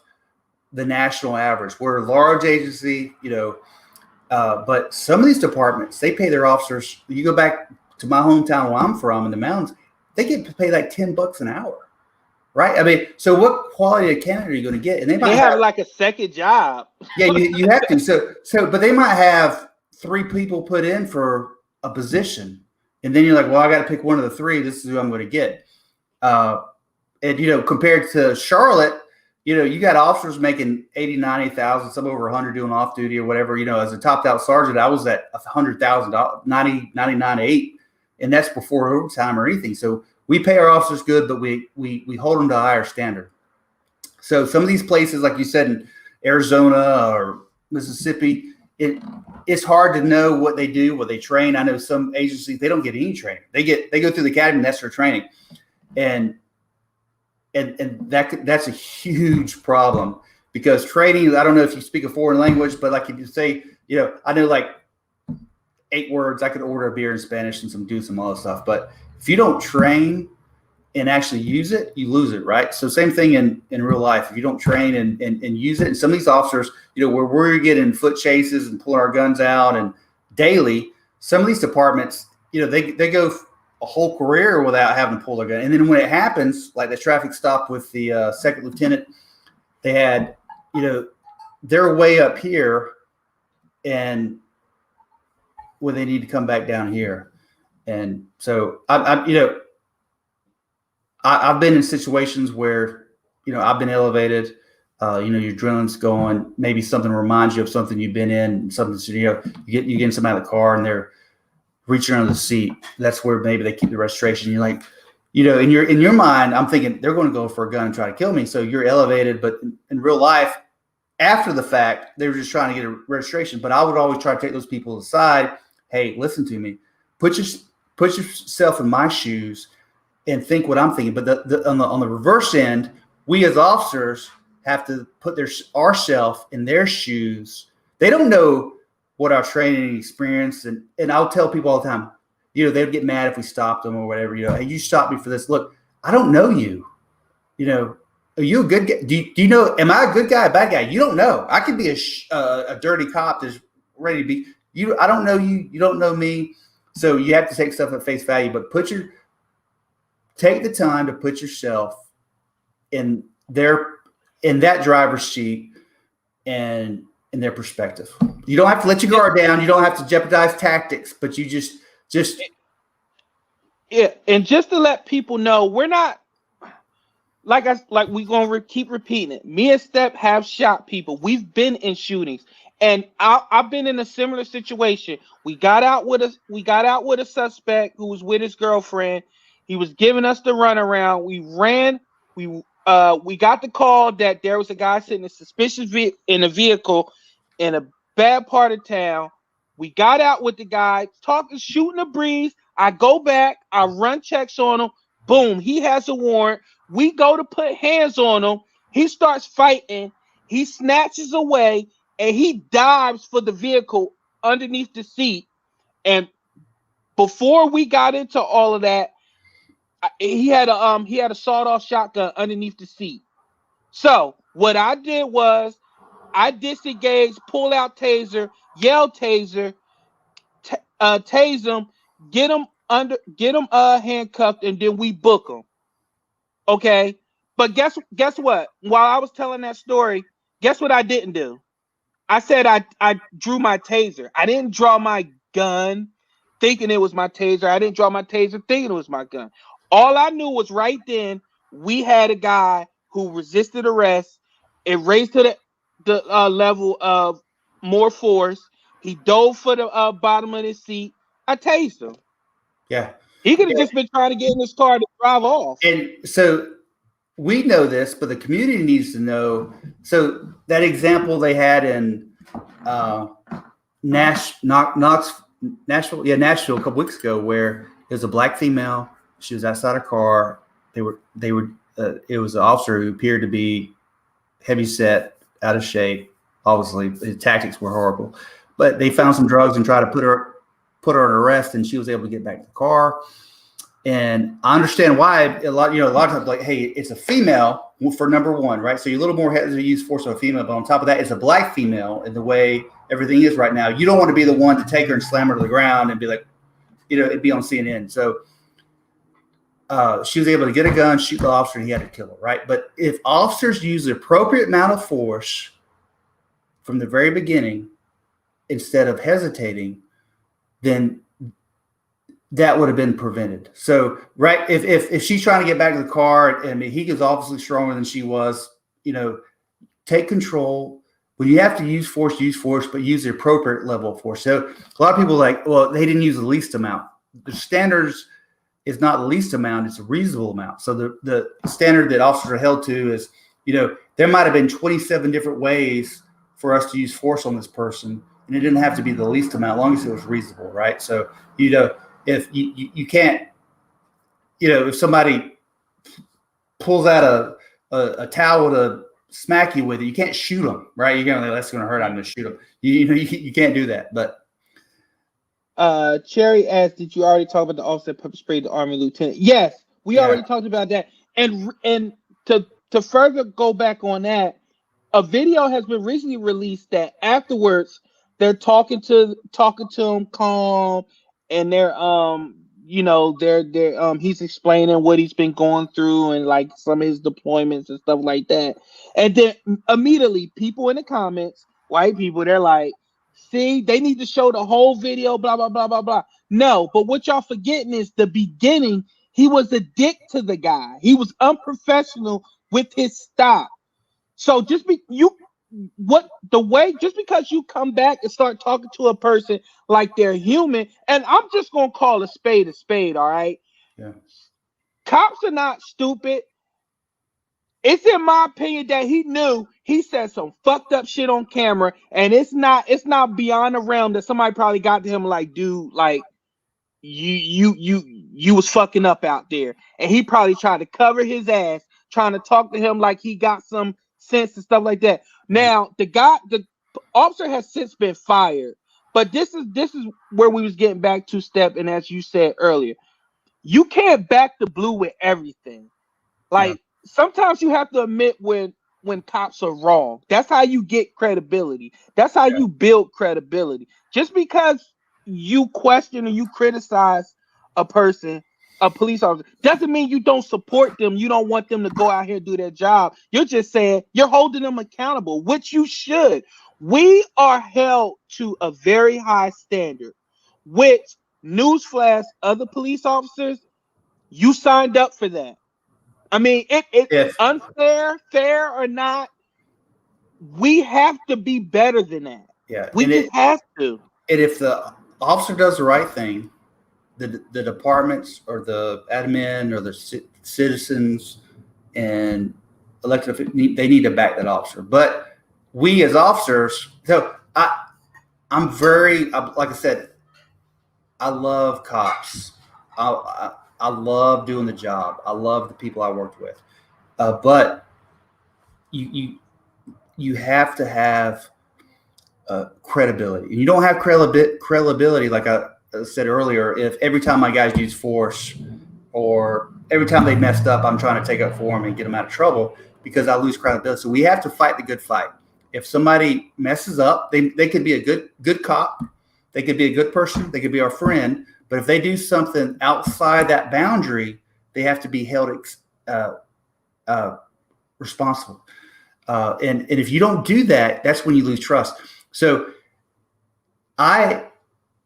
the national average. We're a large agency, but some of these departments, they pay their officers. You go back to my hometown where I'm from in the mountains, they get to pay like $10 an hour, right? I mean, so what quality of candidate are you going to get? And they have like a second job. Yeah, you have to. So, but they might have 3 people put in for a position, and then you're like, well, I got to pick one of the 3. This is who I'm going to get. And compared to Charlotte, you got officers making 80, 90,000, some over 100 doing off duty or whatever. As a topped out sergeant, I was at $100,000, 99.8, and that's before overtime or anything. So we pay our officers good, but we hold them to a higher standard. So some of these places, like you said, in Arizona or Mississippi, it's hard to know what they do, what they train. I know some agencies, they don't get any training. They go through the academy, and that's their training. And that's a huge problem, because training, I don't know if you speak a foreign language, but like if you say, I know like 8 words, I could order a beer in Spanish and do some other stuff. But if you don't train and actually use it, you lose it, right? So same thing in real life. If you don't train and use it, and some of these officers, where we're getting foot chases and pulling our guns out and daily, some of these departments, they go a whole career without having to pull their gun. And then when it happens, like the traffic stop with the second lieutenant, they had, they're way up here and when they need to come back down here. And so I've been in situations where, I've been elevated, your adrenaline's going, maybe something reminds you of something you've been in, something, you get in somebody out of the car and they're reaching under the seat. That's where maybe they keep the registration. You're like, in your mind, I'm thinking they're going to go for a gun and try to kill me. So you're elevated, but in real life, after the fact, they were just trying to get a registration. But I would always try to take those people aside. Hey, listen to me. Put yourself in my shoes and think what I'm thinking. But on the reverse end, we as officers have to put ourselves in their shoes. They don't know what our training experience, and I'll tell people all the time, they'd get mad if we stopped them or whatever. Hey, you stopped me for this. Look, I don't know you. Are you a good guy? Do you know? Am I a good guy, a bad guy? You don't know. I could be a dirty cop that's ready to be. I don't know you. You don't know me. So you have to take stuff at face value. But take the time to put yourself in that driver's seat and in their perspective. You don't have to let your guard down. You don't have to jeopardize tactics, but you just yeah. And just to let people know, we're not we're gonna keep repeating it. Me and Steppe have shot people. We've been in shootings, and I've been in a similar situation. We got out with a suspect who was with his girlfriend. He was giving us the runaround. We ran. We got the call that there was a guy sitting in suspicious in a vehicle in a bad part of town. We got out with the guy, shooting a breeze. I go back, I run checks on him. Boom, he has a warrant. We go to put hands on him. He starts fighting. He snatches away, and he dives for the vehicle underneath the seat. And before we got into all of that, He had a sawed-off shotgun underneath the seat. So what I did was I disengaged, pull out taser, yell taser, tase him, get him handcuffed, and then we book him. Okay, but guess what? While I was telling that story, guess what I didn't do? I said I drew my taser. I didn't draw my gun thinking it was my taser. I didn't draw my taser thinking it was my gun. All I knew was right then we had a guy who resisted arrest. It raised to the level of more force. He dove for the bottom of his seat. I tased him. Yeah. He could have just been trying to get in his car to drive off. And so we know this, but the community needs to know. So that example they had in Nashville, a couple weeks ago, where there's a black female. She was outside her car. It was an officer who appeared to be heavy set, out of shape. Obviously, his tactics were horrible, but they found some drugs and tried to put her on arrest, and she was able to get back to the car. And I understand why a lot of times, like, hey, it's a female for number one, right? So you're a little more hesitant to use force of a female, but on top of that, it's a black female. And the way everything is right now, you don't want to be the one to take her and slam her to the ground and be like, it'd be on CNN. So she was able to get a gun, shoot the officer, and he had to kill her, right? But if officers use the appropriate amount of force from the very beginning, instead of hesitating, then that would have been prevented. So, right, if she's trying to get back to the car, and he is obviously stronger than she was, take control. When you have to use force, but use the appropriate level of force. So a lot of people are like, well, they didn't use the least amount. The standards is not the least amount, it's a reasonable amount. So the standard that officers are held to is, there might have been 27 different ways for us to use force on this person, and it didn't have to be the least amount, as long as it was reasonable, right? So, if you can't, if somebody pulls out a towel to smack you with it, you can't shoot them, right? You're going, that's going to hurt. I'm going to shoot them. You can't do that. But Cherry asked, did you already talk about the officer pepper sprayed the Army lieutenant? Yes, we already talked about that. And to further go back on that, a video has been recently released that afterwards they're talking to him calm, and they're he's explaining what he's been going through and like some of his deployments and stuff like that. And then immediately people in the comments, white people, they're like, see, they need to show the whole video, blah, blah, blah, blah, blah. No, but what y'all forgetting is the beginning, he was a dick to the guy. He was unprofessional with his stop. So just because you come back and start talking to a person like they're human, and I'm just gonna call a spade, all right? Yeah. Cops are not stupid. It's in my opinion that he knew he said some fucked up shit on camera, and it's not beyond the realm that somebody probably got to him like, dude, like you was fucking up out there, and he probably tried to cover his ass, trying to talk to him like he got some sense and stuff like that. Now the officer has since been fired, but this is where we was getting back to, Step. And as you said earlier, you can't back the blue with everything. Like sometimes you have to admit when cops are wrong. That's how you get credibility. That's how you build credibility. Just because you question or you criticize a person, a police officer, doesn't mean you don't support them. You don't want them to go out here and do their job. You're just saying you're holding them accountable, which you should. We are held to a very high standard, which, newsflash, other police officers, you signed up for that. I mean, it's unfair, fair or not, we have to be better than that. Yeah, we just have to. And if the officer does the right thing, the departments or the admin or the citizens and elected officials, they need to back that officer. But we as officers, so I'm very, like I said, I love cops. I love doing the job. I love the people I worked with. But you have to have credibility. And you don't have credibility, like I said earlier, if every time my guys use force or every time they messed up, I'm trying to take up for them and get them out of trouble because I lose credibility. So we have to fight the good fight. If somebody messes up, they could be a good cop. They could be a good person. They could be our friend. But if they do something outside that boundary, they have to be held responsible. And if you don't do that, that's when you lose trust. So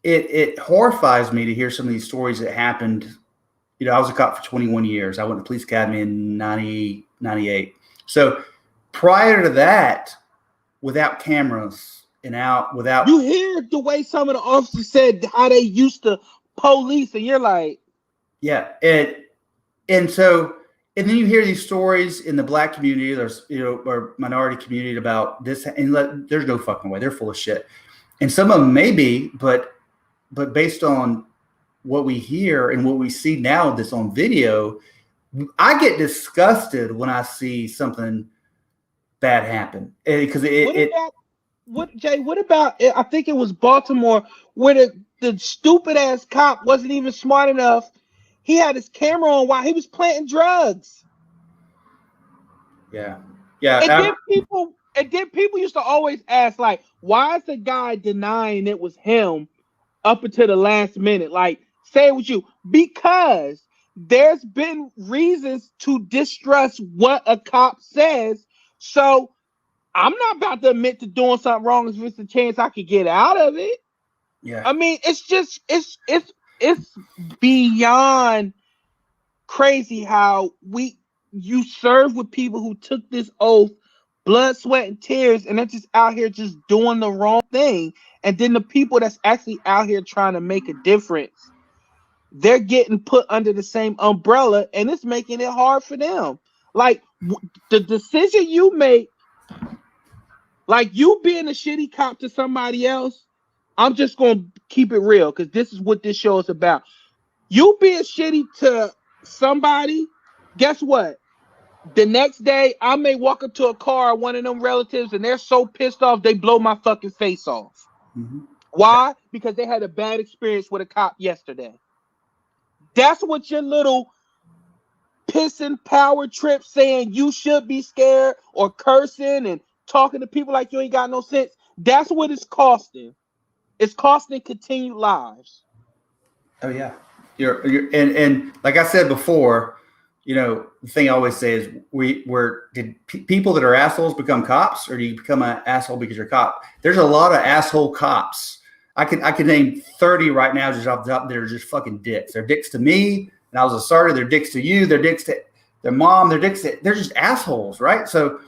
it horrifies me to hear some of these stories that happened. You know, I was a cop for 21 years. I went to police academy in 98. So prior to that, without cameras and without. You hear the way some of the officers said how they used to police, and you're like. Yeah. And then you hear these stories in the black community, there's, or minority community about this, and there's no fucking way. They're full of shit. And some of them may be, but based on what we hear and what we see now that's on video, I get disgusted when I see something bad happen. Because what about, I think it was Baltimore, where the stupid ass cop wasn't even smart enough. He had his camera on while he was planting drugs. Yeah. And then people used to always ask, like, why is the guy denying it was him up until the last minute? Like, say it was you. Because there's been reasons to distrust what a cop says. So I'm not about to admit to doing something wrong if it's a chance I could get out of it. Yeah. I mean, it's just it's beyond crazy how you serve with people who took this oath, blood, sweat, and tears, and they're just out here just doing the wrong thing. And then the people that's actually out here trying to make a difference, they're getting put under the same umbrella, and it's making it hard for them. Like the decision you make, like you being a shitty cop to somebody else, I'm just going to keep it real because this is what this show is about. You being shitty to somebody, guess what? The next day, I may walk up to a car, one of them relatives, and they're so pissed off, they blow my fucking face off. Mm-hmm. Why? Because they had a bad experience with a cop yesterday. That's what your little pissing power trip saying you should be scared or cursing and talking to people like you ain't got no sense. That's what it's costing. It's costing continued lives. Oh yeah. And like I said before, the thing I always say is did people that are assholes become cops, or do you become an asshole because you're a cop? There's a lot of asshole cops. I can name 30 right now just off the top that are just fucking dicks. They're dicks to me, and I was a sergeant. They're dicks to you. They're dicks to their mom. They're just assholes, right? So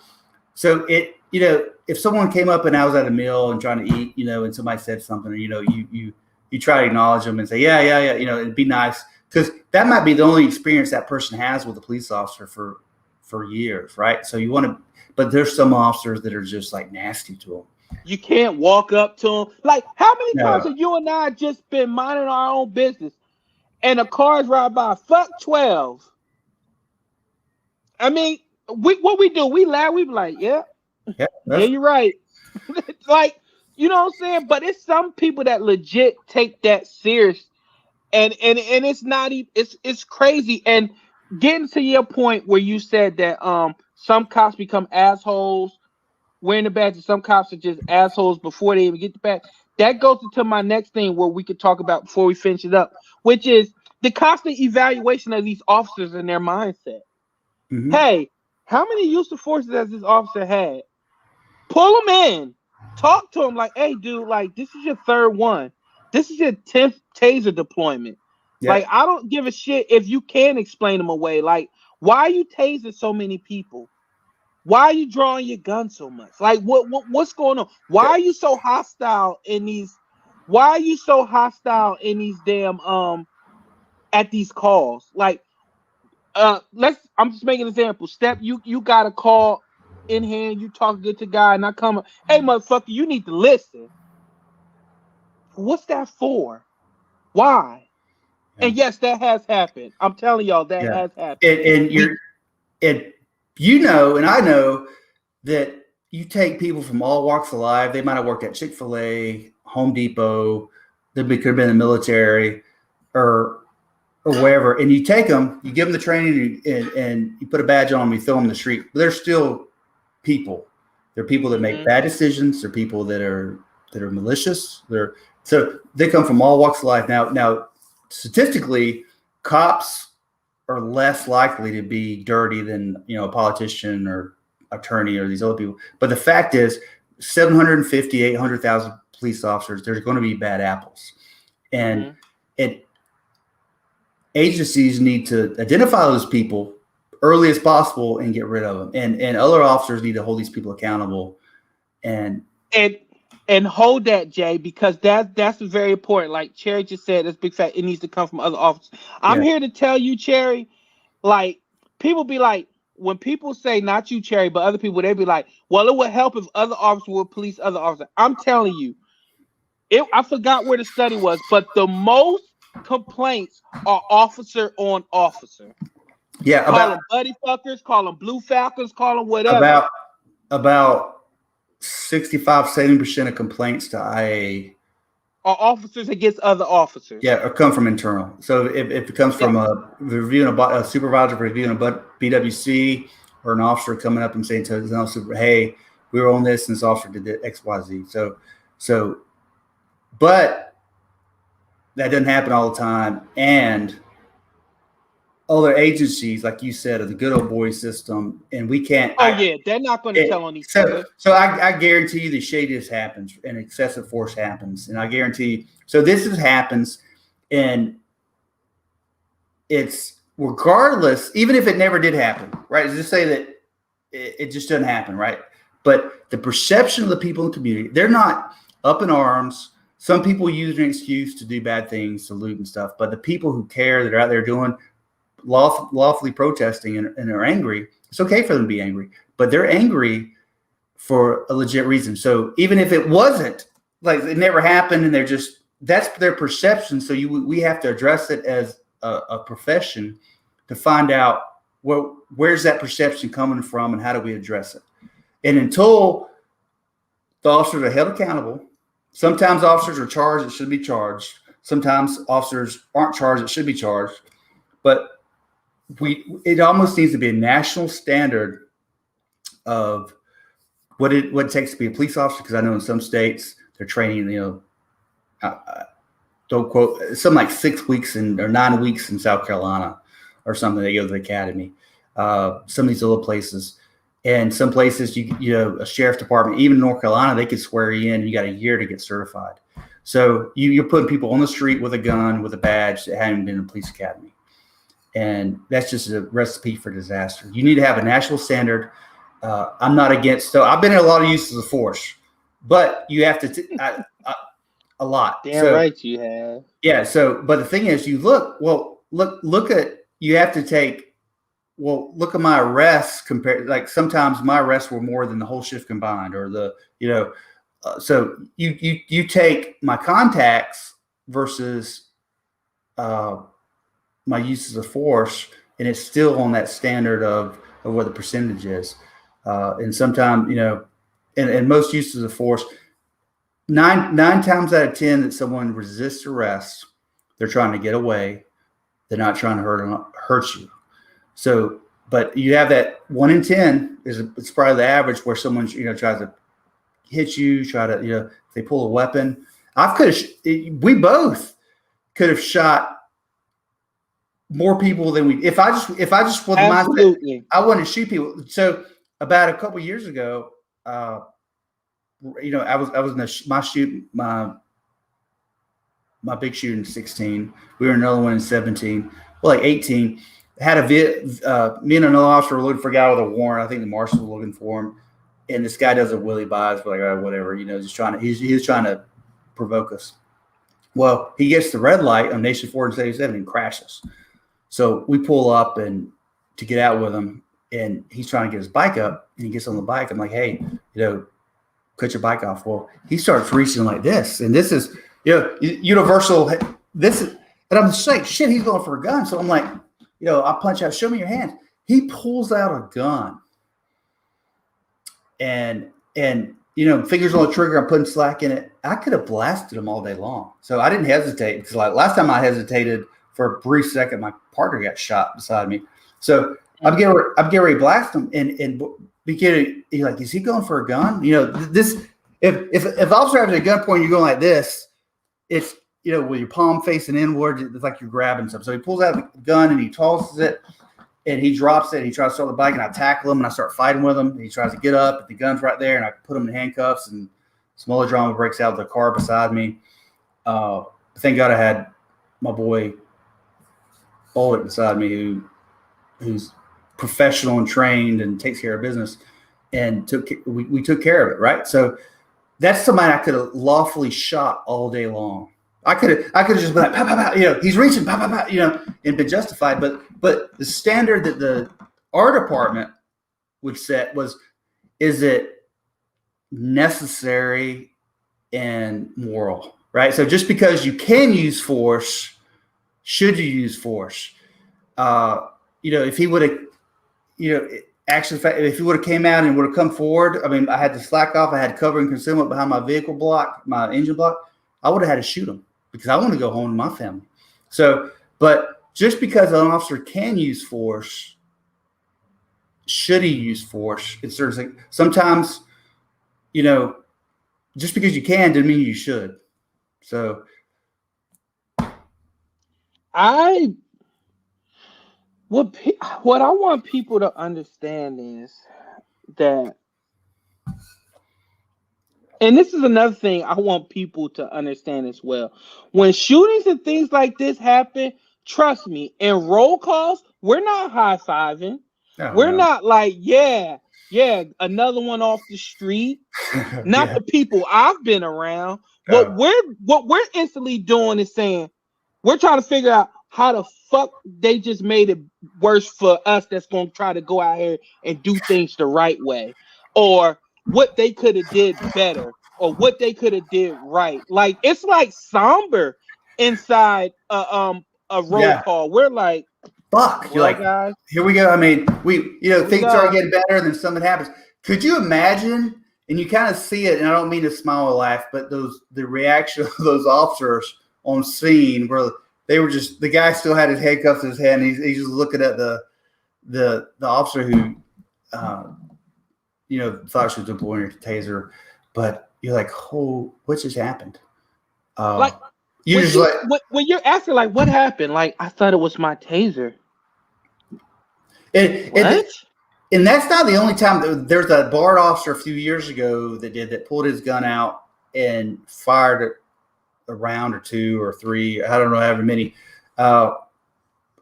if someone came up and I was at a meal and trying to eat, and somebody said something, or you try to acknowledge them and say, yeah, it'd be nice. Because that might be the only experience that person has with a police officer for years, right? So but there's some officers that are just like nasty to them. You can't walk up to them. Like, how many times have you and I just been minding our own business and a car's ride by? Fuck 12. I mean, what we do? We laugh. We be like, yeah, you're right. Like, you know what I'm saying? But it's some people that legit take that serious. And it's not even, it's crazy. And getting to your point where you said that some cops become assholes wearing the badge, and some cops are just assholes before they even get the badge. That goes into my next thing where we could talk about before we finish it up, which is the constant evaluation of these officers and their mindset. Mm-hmm. Hey, how many use of forces has this officer had? Pull them in. Talk to them like, hey, dude, like, this is your third one. This is your 10th taser deployment. Yeah. Like, I don't give a shit if you can explain them away. Like, why are you tasing so many people? Why are you drawing your gun so much? Like, what's going on? Why are you so hostile in these? Why are you so hostile in these damn at these calls? Like, I'm just making an example. Step, you got a call in hand. You talk good to guy, and I come up, hey, motherfucker, you need to listen. What's that for? Why? Yeah. And yes, that has happened. I'm telling y'all that has happened. And I know that you take people from all walks of life. They might have worked at Chick-fil-A, Home Depot. They could have been in the military, or or wherever, and you take them, you give them the training, and you put a badge on them, you throw them in the street. But they're still people. They're people that make bad decisions. They're people that are malicious. So they come from all walks of life. Now, statistically, cops are less likely to be dirty than a politician or attorney or these other people. But the fact is, 750, 800,000 police officers, there's going to be bad apples, and agencies need to identify those people early as possible and get rid of them. And other officers need to hold these people accountable and hold that, Jay, because that's very important. Like Cherry just said, this big fact, it needs to come from other officers. I'm here to tell you, Cherry, like people be like, when people say not you, Cherry, but other people, they be like, well, it would help if other officers would police other officers. I'm telling you, I forgot where the study was, but the most complaints are officer on officer. Yeah, call them buddy fuckers, call them blue falcons, call them whatever. About 65-70% of complaints to IA are officers against other officers. Yeah, or come from internal. So if it comes from a supervisor reviewing a BWC, or an officer coming up and saying to his own super, hey, we were on this and this officer did X, Y, Z. So, but that doesn't happen all the time. And other agencies, like you said, are the good old boy system, and we can't. They're not going to tell on each other. So I guarantee you the shadiness happens and excessive force happens, and I guarantee you. So this happens, and it's regardless, even if it never did happen, right? Just say that it just doesn't happen, right? But the perception of the people in the community, they're not up in arms. Some people use an excuse to do bad things, to loot and stuff, but the people who care, that are out there doing lawfully protesting and are angry, it's okay for them to be angry, but they're angry for a legit reason. So even if it wasn't, like it never happened, and that's their perception. So we have to address it as a profession to find out, well, where's that perception coming from and how do we address it? And until the officers are held accountable, sometimes officers are charged that should be charged. Sometimes officers aren't charged that should be charged, but it almost needs to be a national standard of what it takes to be a police officer. Because I know in some states they're training, don't quote, something like 6 weeks or 9 weeks in South Carolina or something. They go to the academy. Some of these little places, and some places a sheriff's department, even in North Carolina, they could swear you in. And you got a year to get certified. So you're putting people on the street with a gun, with a badge, that haven't been in a police academy. And that's just a recipe for disaster. You need to have a national standard. I'm not against. So I've been in a lot of uses of force, but you have to a lot. Damn right you have. Yeah. So, but the thing is, look at. You have to take. Well, look at my arrests compared. Like sometimes my arrests were more than the whole shift combined, or so you take my contacts versus my uses of force, and it's still on that standard of what the percentage is. And sometimes, and most uses of force, nine times out of 10 that someone resists arrest, they're trying to get away. They're not trying to hurt you. So, but you have that 1 in 10 it's probably the average where someone, tries to hit you, if they pull a weapon. We both could have shot more people than if I just for the mindset, I want to shoot people. So about a couple of years ago, I was in my big shoot in 16. We were in another one in 17. Well, like 18. Had me and another officer were looking for a guy with a warrant. I think the marshals were looking for him, and this guy does a willy buys. We're like, whatever, just trying to. He's trying to provoke us. Well, he gets the red light on Nation 477 and crashes. So we pull up and to get out with him, and he's trying to get his bike up, and he gets on the bike. I'm like, hey, cut your bike off. Well, he starts reaching like this, and this is universal. This is, and I'm just like, shit, he's going for a gun. So I'm like, I punch out, show me your hands. He pulls out a gun, and fingers on the trigger. I'm putting slack in it. I could have blasted him all day long. So I didn't hesitate, because like last time I hesitated for a brief second, my partner got shot beside me. So I'm getting ready to blast him, and beginning, you're like, is he going for a gun? You know, this if the officer has a gun point, you're going like this. It's, you know, with your palm facing inward, it's like you're grabbing something. So he pulls out the gun and he tosses it, and he drops it. He tries to start the bike, and I tackle him and I start fighting with him. He tries to get up, but the gun's right there, and I put him in handcuffs, and some other drama breaks out of the car beside me. Thank God I had my boy Bullet beside me, who's professional and trained and takes care of business, and we took care of it, right? So that's somebody I could have lawfully shot all day long. I could have just been like, pow, pow, pow, you know, he's reaching, pow, pow, pow, you know, and been justified. But the standard that our department would set was, is it necessary and moral, right? So just because you can use force, should you use force? You know, if he would have, you know, actually, if he would have came out and would have come forward, I mean, I had to slack off. I had cover and concealment behind my vehicle block, my engine block. I would have had to shoot him because I want to go home to my family. So, but just because an officer can use force, should he use force? It's sort of like sometimes, you know, just because you can doesn't mean you should. So, what I want people to understand is that, and this is another thing I want people to understand as well. When shootings and things like this happen, trust me, in roll calls, we're not high-fiving. We're not like, yeah, another one off the street. Not the people I've been around. What we're instantly doing is saying, we're trying to figure out how the fuck they just made it worse for us that's going to try to go out here and do things the right way, or what they could have did better, or what they could have did right. Like, it's like somber inside a roll call. We're like, fuck, you're like, guys, here we go. I mean, things are getting better, and then something happens. Could you imagine? And you kind of see it, and I don't mean to smile or laugh, but the reaction of those officers on scene where they were just, the guy still had his handcuffs in his hand. And he's just looking at the officer who, thought she was deploying a taser, but you're like, oh, what just happened? When you're asking, like, what happened? Like, I thought it was my taser. And that's not the only time. There's a BART officer a few years ago that pulled his gun out and fired a round or two or three. I don't know however many.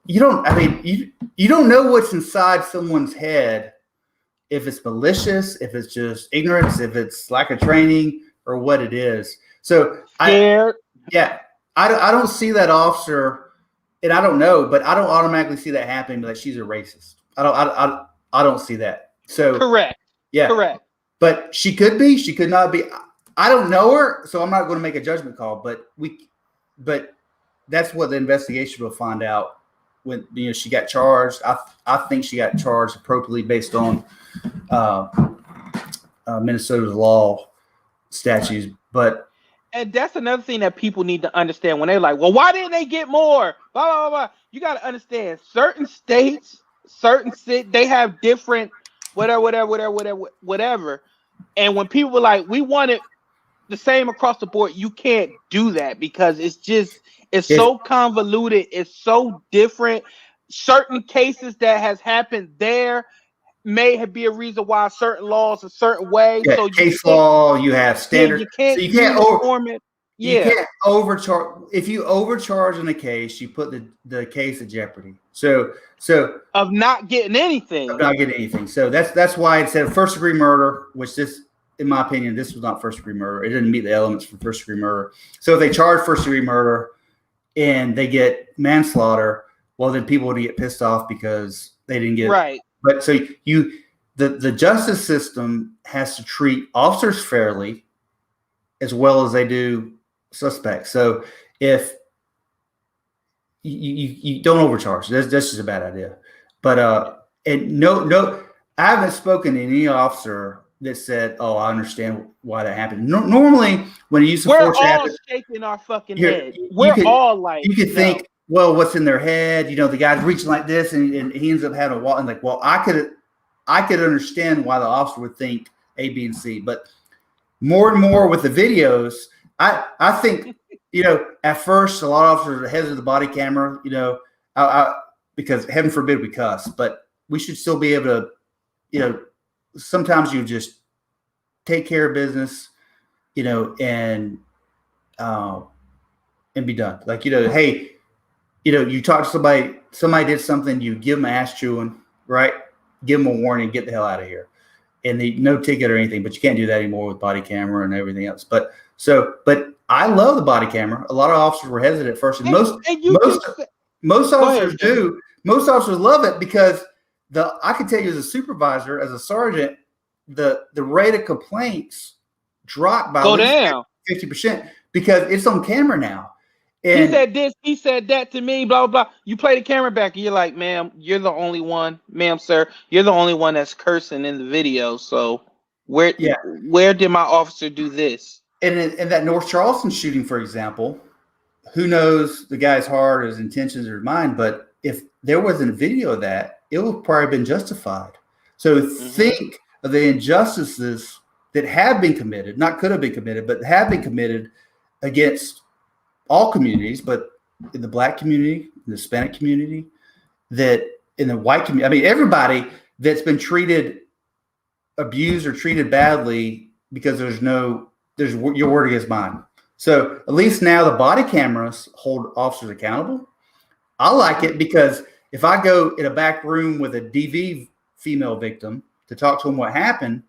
You don't know what's inside someone's head, if it's malicious, if it's just ignorance, if it's lack of training, or what it is. So I don't see that officer, and I don't know, but I don't automatically see that happening. Like, she's a racist. I don't see that. So correct. Yeah. Correct. But she could be, she could not be. I don't know her, so I'm not going to make a judgment call, but that's what the investigation will find out when, she got charged. I think she got charged appropriately based on Minnesota's law statutes. And that's another thing that people need to understand when they're like, well, why didn't they get more? Blah, blah, blah. You got to understand, certain states, certain cities, they have different whatever. And when people were like, we want it the same across the board, you can't do that because it's so convoluted. It's so different. Certain cases that has happened there may be a reason why certain laws a certain way. Yeah, so case law, you have standards. You can't uniform it. You can't overcharge. If you overcharge in a case, you put the case at jeopardy. So of not getting anything. So that's why it said first degree murder, which this, in my opinion, this was not first degree murder. It didn't meet the elements for first degree murder. So if they charge first degree murder and they get manslaughter, well, then people would get pissed off because they didn't get right. But so the justice system has to treat officers fairly as well as they do suspects. So if you don't overcharge, that's just a bad idea. But and no, I haven't spoken to any officer that said, "Oh, I understand why that happened." Normally, when you use force, we're all shaking our fucking head. We're all like, you could think, well, what's in their head? You know, the guy's reaching like this, and he ends up having a walk. And like, well, I could understand why the officer would think A, B, and C, but more and more with the videos, I think, you know, at first a lot of officers are heads of the body camera, you know, because heaven forbid we cuss, but we should still be able to, you know, sometimes you just take care of business, you know, and be done. Like, you know, hey, you know, you talk to somebody did something, you give them an ass chewing, right? Give them a warning, get the hell out of here. And no ticket or anything, but you can't do that anymore with body camera and everything else. But I love the body camera. A lot of officers were hesitant at first, and most officers do. Most officers love it because I can tell you as a supervisor, as a sergeant, the rate of complaints dropped by 50% because it's on camera now. And he said this, he said that to me, blah, blah, blah. You play the camera back and you're like, ma'am, you're the only one, ma'am, sir, you're the only one that's cursing in the video. So where did my officer do this? And in that North Charleston shooting, for example, who knows the guy's heart, his intentions, or his mind, but if there wasn't a video of that, it would probably have been justified. So think of the injustices that have been committed, not could have been committed, but have been committed against all communities, but in the Black community, in the Hispanic community, that in the white community, I mean, everybody that's been abused or treated badly because there's your word against mine. So at least now the body cameras hold officers accountable. I like it because if I go in a back room with a DV female victim to talk to them what happened,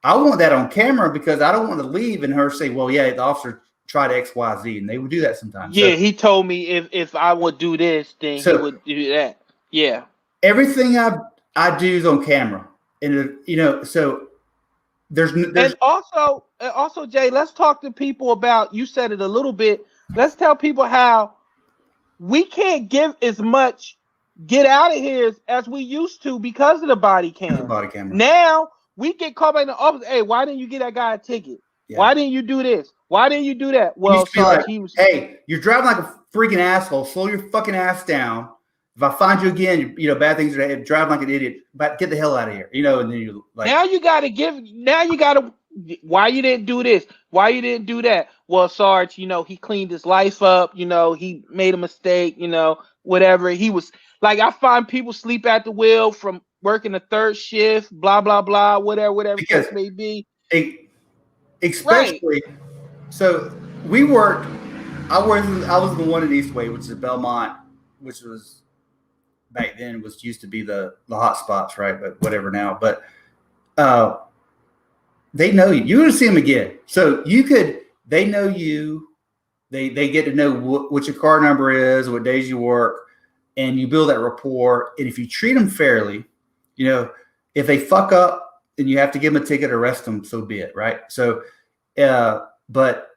I want that on camera because I don't want to leave and her say, well, yeah, the officer tried X, Y, Z, and they would do that sometimes. Yeah, so, he told me if I would do this, then he would do that. Yeah. Everything I do is on camera. And, you know, so there's and also, Jay, let's talk to people about, you said it a little bit. Let's tell people how we can't give as much get out of here as we used to because of the body camera. Now we get called by the office. Hey, why didn't you get that guy a ticket? Yeah. Why didn't you do this? Why didn't you do that? Well, sorry, hey, you're driving like a freaking asshole. Slow your fucking ass down. If I find you again, you know, bad things are happening. Drive like an idiot. But get the hell out of here. You know, and then you like. Now you gotta. Why you didn't do this? Why you didn't do that? Well, Sarge, you know, he cleaned his life up. You know, he made a mistake. You know, whatever. He was like, I find people sleep at the wheel from working a third shift. Blah blah blah. Whatever case may be. Especially. Right. So we worked. I was the one in Eastway, which is Belmont, which was back then used to be the hot spots, right? But whatever now. But they know you. You're going to see them again. So they know you. They get to know what your car number is, what days you work, and you build that rapport. And if you treat them fairly, you know, if they fuck up and you have to give them a ticket, arrest them, so be it, right? So, but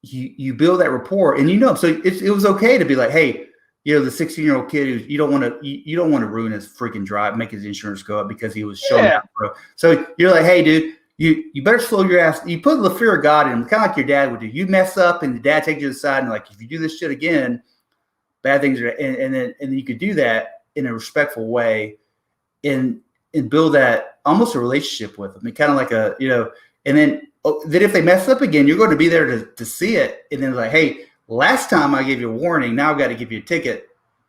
you build that rapport, and you know, so it was okay to be like, hey, you know, the 16-year-old kid who you don't want to ruin his freaking drive, make his insurance go up because he was showing out, bro. So you're like, hey, dude, you better slow your ass. You put the fear of God in him, kind of like your dad would do. You mess up, and the dad takes you aside and like, if you do this shit again, bad things are, and then you could do that in a respectful way, and build that almost a relationship with them, and kind of like a, you know, and then if they mess up again, you're going to be there to see it. And then like, hey, last time I gave you a warning, now I've got to give you a ticket.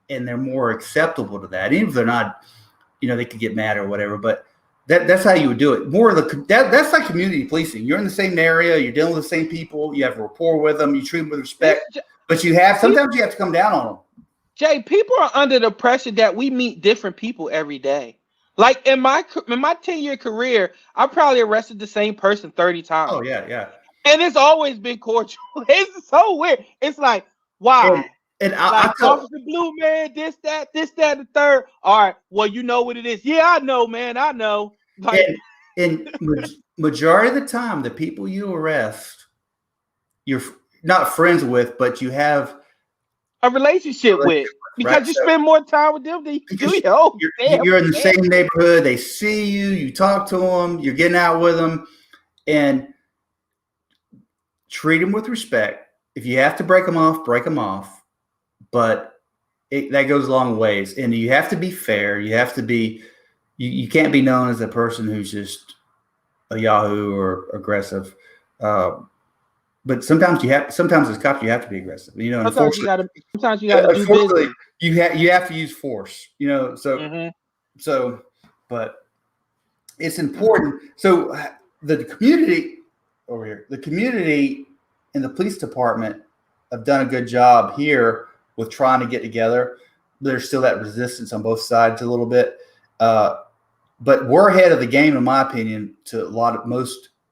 And they're more acceptable to that. Even if they're not, you know, they could get mad or whatever, but that's how you would do it. More of that's like community policing. You're in the same area, you're dealing with the same people, you have a rapport with them, you treat them with respect, but sometimes you have to come down on them. Jay, people are under the pressure that we meet different people every day. Like in my 10-year career, I probably arrested the same person 30 times. Oh, yeah. And it's always been cordial. It's so weird. It's like, why? And like, Officer Blue, man, this, that, the third. All right, well, you know what it is. Yeah, I know, man. I know. Like, and majority of the time, the people you arrest, you're not friends with, but you have a relationship with. Because right? You spend more time with them than you do you're in the same neighborhood. They see you. You talk to them. You're getting out with them. And treat them with respect. If you have to break them off, break them off. But that goes a long ways. And you have to be fair. You have to be, you can't be known as a person who's just a Yahoo or aggressive. But sometimes sometimes as cops, you have to be aggressive. You know, sometimes you gotta do business. You have to use force, you know, so, but it's important. So the community over here, the community and the police department have done a good job here with trying to get together. There's still that resistance on both sides a little bit. But we're ahead of the game, in my opinion, to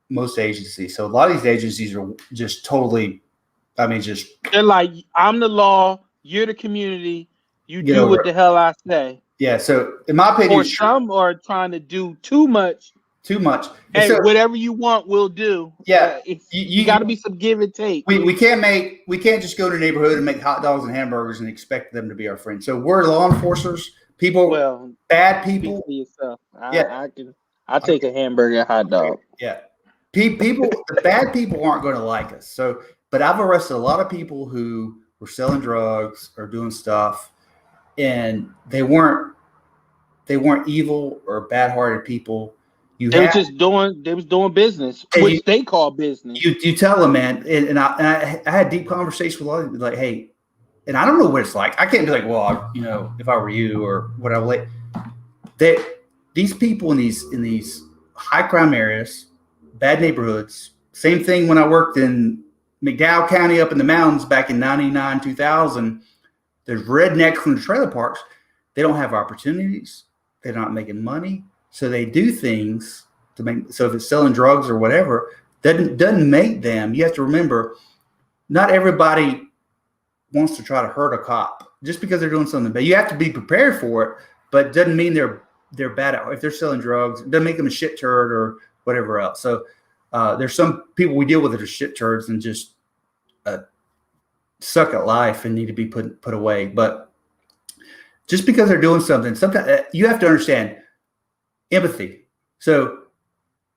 most agencies. So a lot of these agencies are just totally, they're like, I'm the law, you're the community, you do what the hell I say. Yeah. So in my opinion, or some are trying to do too much. Hey, so, whatever you want, we'll do. Yeah. You got to be some give and take. We can't just go to the neighborhood and make hot dogs and hamburgers and expect them to be our friends. So we're law enforcers. Bad people. I take a hamburger and hot dog. Yeah. The bad people aren't going to like us. So, but I've arrested a lot of people who were selling drugs or doing stuff, and they weren't evil or bad-hearted people. They was doing business, which they call business. You tell them, man, and I had deep conversations with a lot of people, like, hey, and I don't know what it's like. I can't be like, well, you know, if I were you or whatever. These people in these high crime areas, bad neighborhoods. Same thing when I worked in McDowell County up in the mountains back in 99, 2000. There's rednecks from the trailer parks. They don't have opportunities. They're not making money. So they do things to make. So if it's selling drugs or whatever, doesn't make them. You have to remember, not everybody wants to try to hurt a cop just because they're doing something bad. You have to be prepared for it, but doesn't mean they're bad at. If they're selling drugs, it doesn't make them a shit turd or whatever else. So there's some people we deal with that are shit turds and just suck at life and need to be put away. But just because they're doing something, sometimes you have to understand empathy. So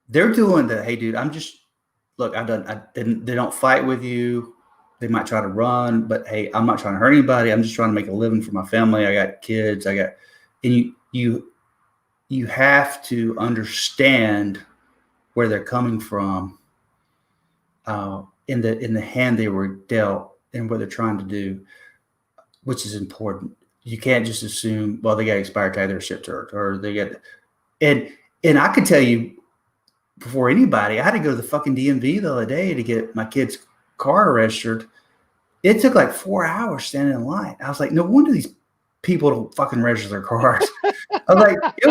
they're doing the, hey, dude, they don't fight with you. They might try to run, but hey, I'm not trying to hurt anybody. I'm just trying to make a living for my family. I got kids. And you have to understand where they're coming from, in the hand they were dealt and what they're trying to do, which is important. You can't just assume, well, they got expired tag, they're a shit turd, or they get, and I could tell you before anybody, I had to go to the fucking DMV the other day to get my kid's car registered. It took like 4 hours standing in line. I was like, no wonder these people don't fucking register their cars. I was like, it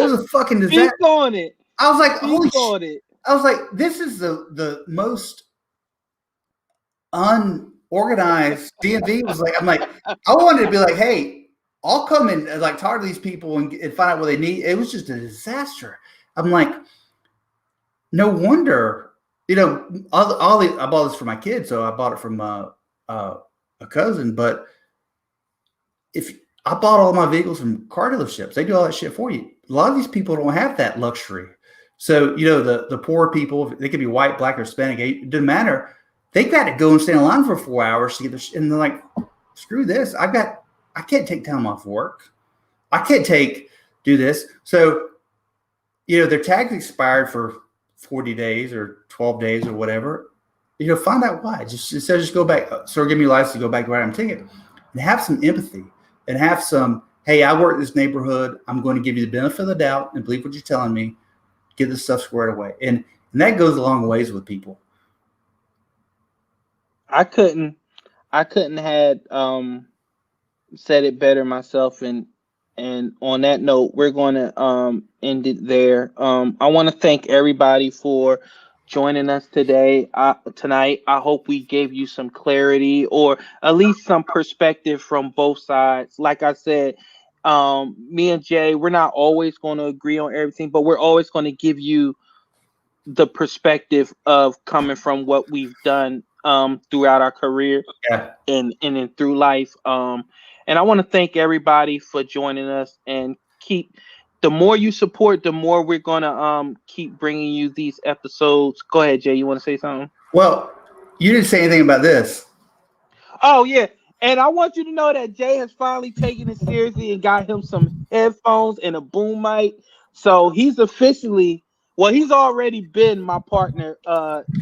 was a fucking disaster. Speak on it. I was like, holy shit. I was like, this is the most unorganized DMV. I'm like, I wanted to be like, hey, I'll come and like talk to these people and find out what they need. It was just a disaster. I'm like, no wonder, you know, I bought this for my kids, so I bought it from a cousin. But if I bought all my vehicles from car dealerships, they do all that shit for you. A lot of these people don't have that luxury. So, you know, the poor people, they could be white, black, or Hispanic. It doesn't matter. They got to go and stand in line for 4 hours to get their, and they're like, screw this. I can't take time off work. I can't do this. So, you know, their tag's expired for 40 days or 12 days or whatever. You know, find out why. Just go back. Sir, give me a license to go back to where I'm taking it. And have some empathy and have some, hey, I work in this neighborhood. I'm going to give you the benefit of the doubt and believe what you're telling me. Get this stuff squared away. And that goes a long ways with people. I couldn't had said it better myself. And on that note, we're going to end it there. I want to thank everybody for joining us tonight. I hope we gave you some clarity or at least some perspective from both sides. Like I said, me and Jay, we're not always going to agree on everything, but we're always going to give you the perspective of coming from what we've done throughout our career and through life. And I want to thank everybody for joining us, and the more you support, the more we're going to keep bringing you these episodes. Go ahead, Jay. You want to say something? Well, you didn't say anything about this. Oh, yeah. And I want you to know that Jay has finally taken it seriously and got him some headphones and a boom mic. So he's officially, well, he's already been my partner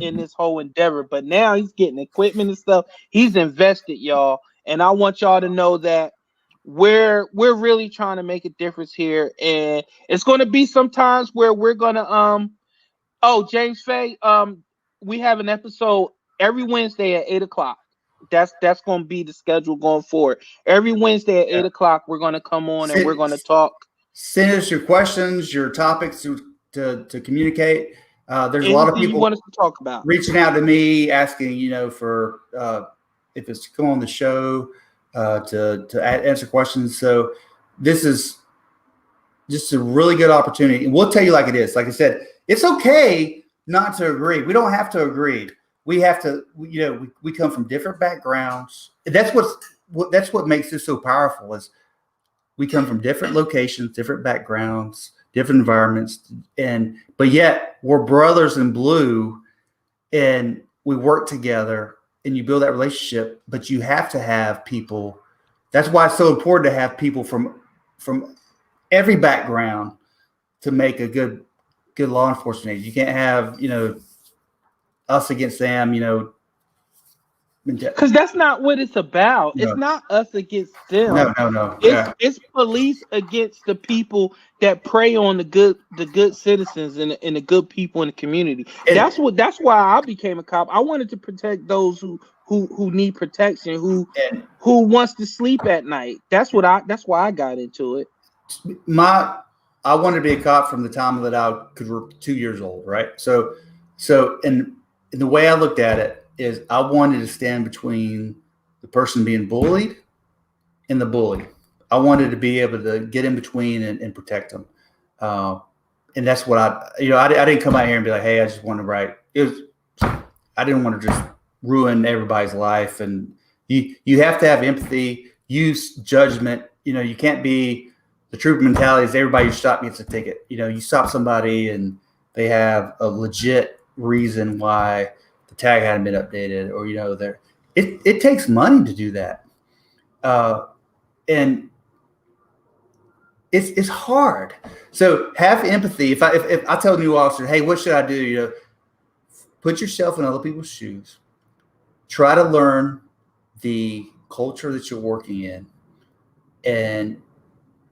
in this whole endeavor, but now he's getting equipment and stuff. He's invested, y'all. And I want y'all to know that we're really trying to make a difference here. And it's gonna be sometimes where we're gonna oh, James Fay, we have an episode every Wednesday at 8 o'clock. That's going to be the schedule going forward. Every Wednesday at 8 o'clock, we're going to come on and we're going to talk. Send us your questions, your topics to communicate. There's a lot of people you want us to talk about reaching out to me, asking, for if it's to come on the show to answer questions. So this is just a really good opportunity. And we'll tell you like it is. Like I said, it's okay not to agree. We don't have to agree. We have to, we come from different backgrounds. That's what makes this so powerful is we come from different locations, different backgrounds, different environments, but yet we're brothers in blue, and we work together, and you build that relationship. But you have to have people. That's why it's so important to have people from every background to make a good law enforcement agent. You can't have us against them, because that's not what it's about. No. It's not us against them. No. It's police against the people that prey on the good citizens and the good people in the community. That's why I became a cop. I wanted to protect those who need protection, who wants to sleep at night. That's why I got into it. I wanted to be a cop from the time that I could be 2 years old, right? So and the way I looked at it is I wanted to stand between the person being bullied and the bully. I wanted to be able to get in between and protect them. And that's what I didn't come out here and be like, hey, I just want to write. I didn't want to just ruin everybody's life. And you have to have empathy, use judgment. You can't be. The true mentality is everybody you stop gets a ticket. You stop somebody and they have a legit reason why the tag hadn't been updated, or it takes money to do that, and it's hard. So have empathy. If I tell a new officer, hey, what should I do? Put yourself in other people's shoes. Try to learn the culture that you're working in, and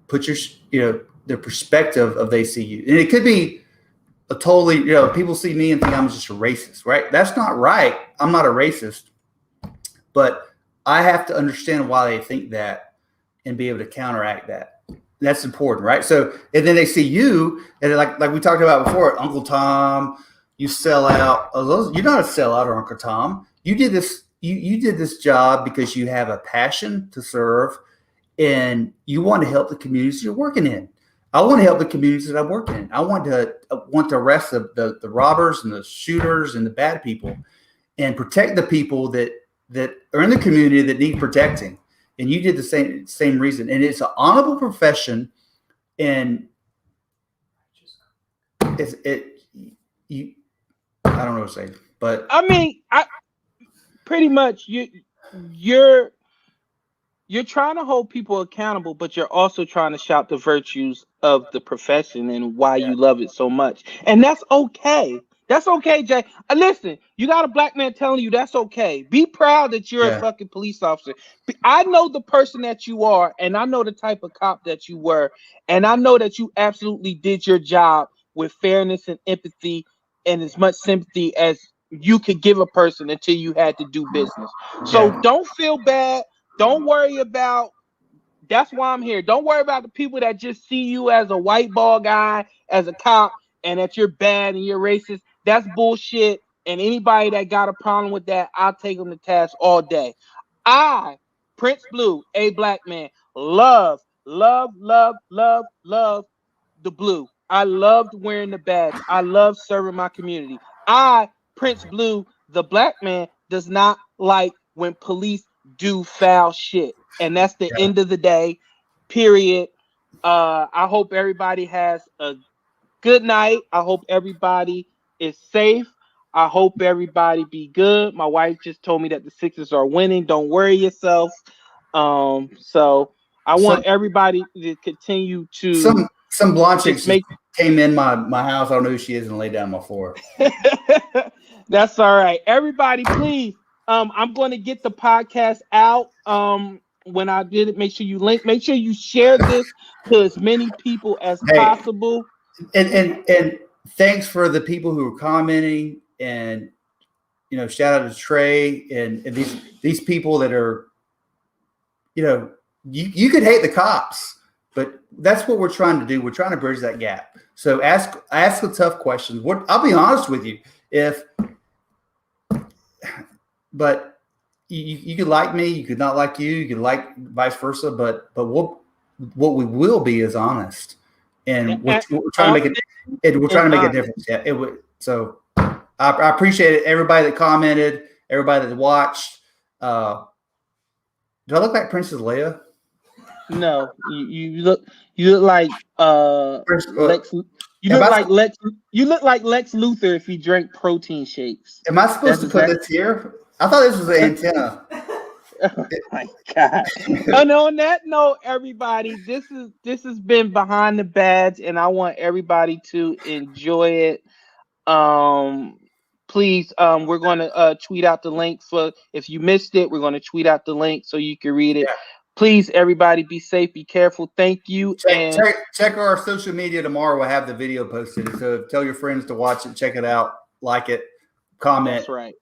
put their perspective of they see you. And it could be a totally, people see me and think I'm just a racist, right? That's not right. I'm not a racist, but I have to understand why they think that and be able to counteract that. That's important, right? So, and then they see you, and like we talked about before, Uncle Tom, you sell out. You're not a sellout, or Uncle Tom. You did this. You did this job because you have a passion to serve, and you want to help the communities you're working in. I want to help the communities that I'm working in. I want to arrest the robbers and the shooters and the bad people, and protect the people that are in the community that need protecting. And you did the same reason. And it's an honorable profession, and I don't know what to say, but I mean, pretty much you're trying to hold people accountable, but you're also trying to shout the virtues of the profession and why you love it so much. And that's okay. That's okay, Jay. Listen, you got a black man telling you that's okay. Be proud that you're a fucking police officer. I know the person that you are, and I know the type of cop that you were, and I know that you absolutely did your job with fairness and empathy and as much sympathy as you could give a person until you had to do business. So don't feel bad. Don't worry about. That's why I'm here. Don't worry about the people that just see you as a white ball guy, as a cop, and that you're bad and you're racist. That's bullshit. And anybody that got a problem with that, I'll take them to task all day. I, Prince Blue, a black man, love the blue. I loved wearing the badge. I love serving my community. I, Prince Blue, the black man, does not like when police do foul shit. And that's the end of the day, period. I hope everybody has a good night. I hope everybody is safe. I hope everybody be good. My wife just told me that the Sixers are winning. Don't worry yourself. So I want everybody to continue to some blonde chick make. Came in my house. I don't know who she is, and laid down on my floor. That's all right. Everybody, please. I'm going to get the podcast out. When I did it, make sure you link. Make sure you share this to as many people as possible. And thanks for the people who are commenting, and shout out to Trey and these people that are, you could hate the cops, but that's what we're trying to do. We're trying to bridge that gap. So ask the tough questions. I'll be honest with you, but you could like me, you could not like you could like vice versa, but what we will be is honest, and we're trying to make it. We're trying to make a difference. Yeah. So I appreciate it. Everybody that commented, everybody that watched. Do I look like Princess Leia? No, you look like Lex. You look like Lex Luthor if he drank protein shakes. Am I supposed to put this here? I thought this was an antenna. Oh my God. And on that note, everybody, this has been Behind the Badge, and I want everybody to enjoy it. Please, we're going to tweet out the link for, if you missed it, we're going to tweet out the link so you can read it. Yeah. Please, everybody, be safe, be careful. Thank you. Check our social media tomorrow. We'll have the video posted. So tell your friends to watch it, check it out, like it, comment. That's right.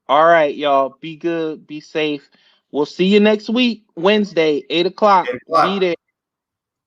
All right, y'all. Be good, be safe. We'll see you next week, Wednesday, 8 o'clock. Be there.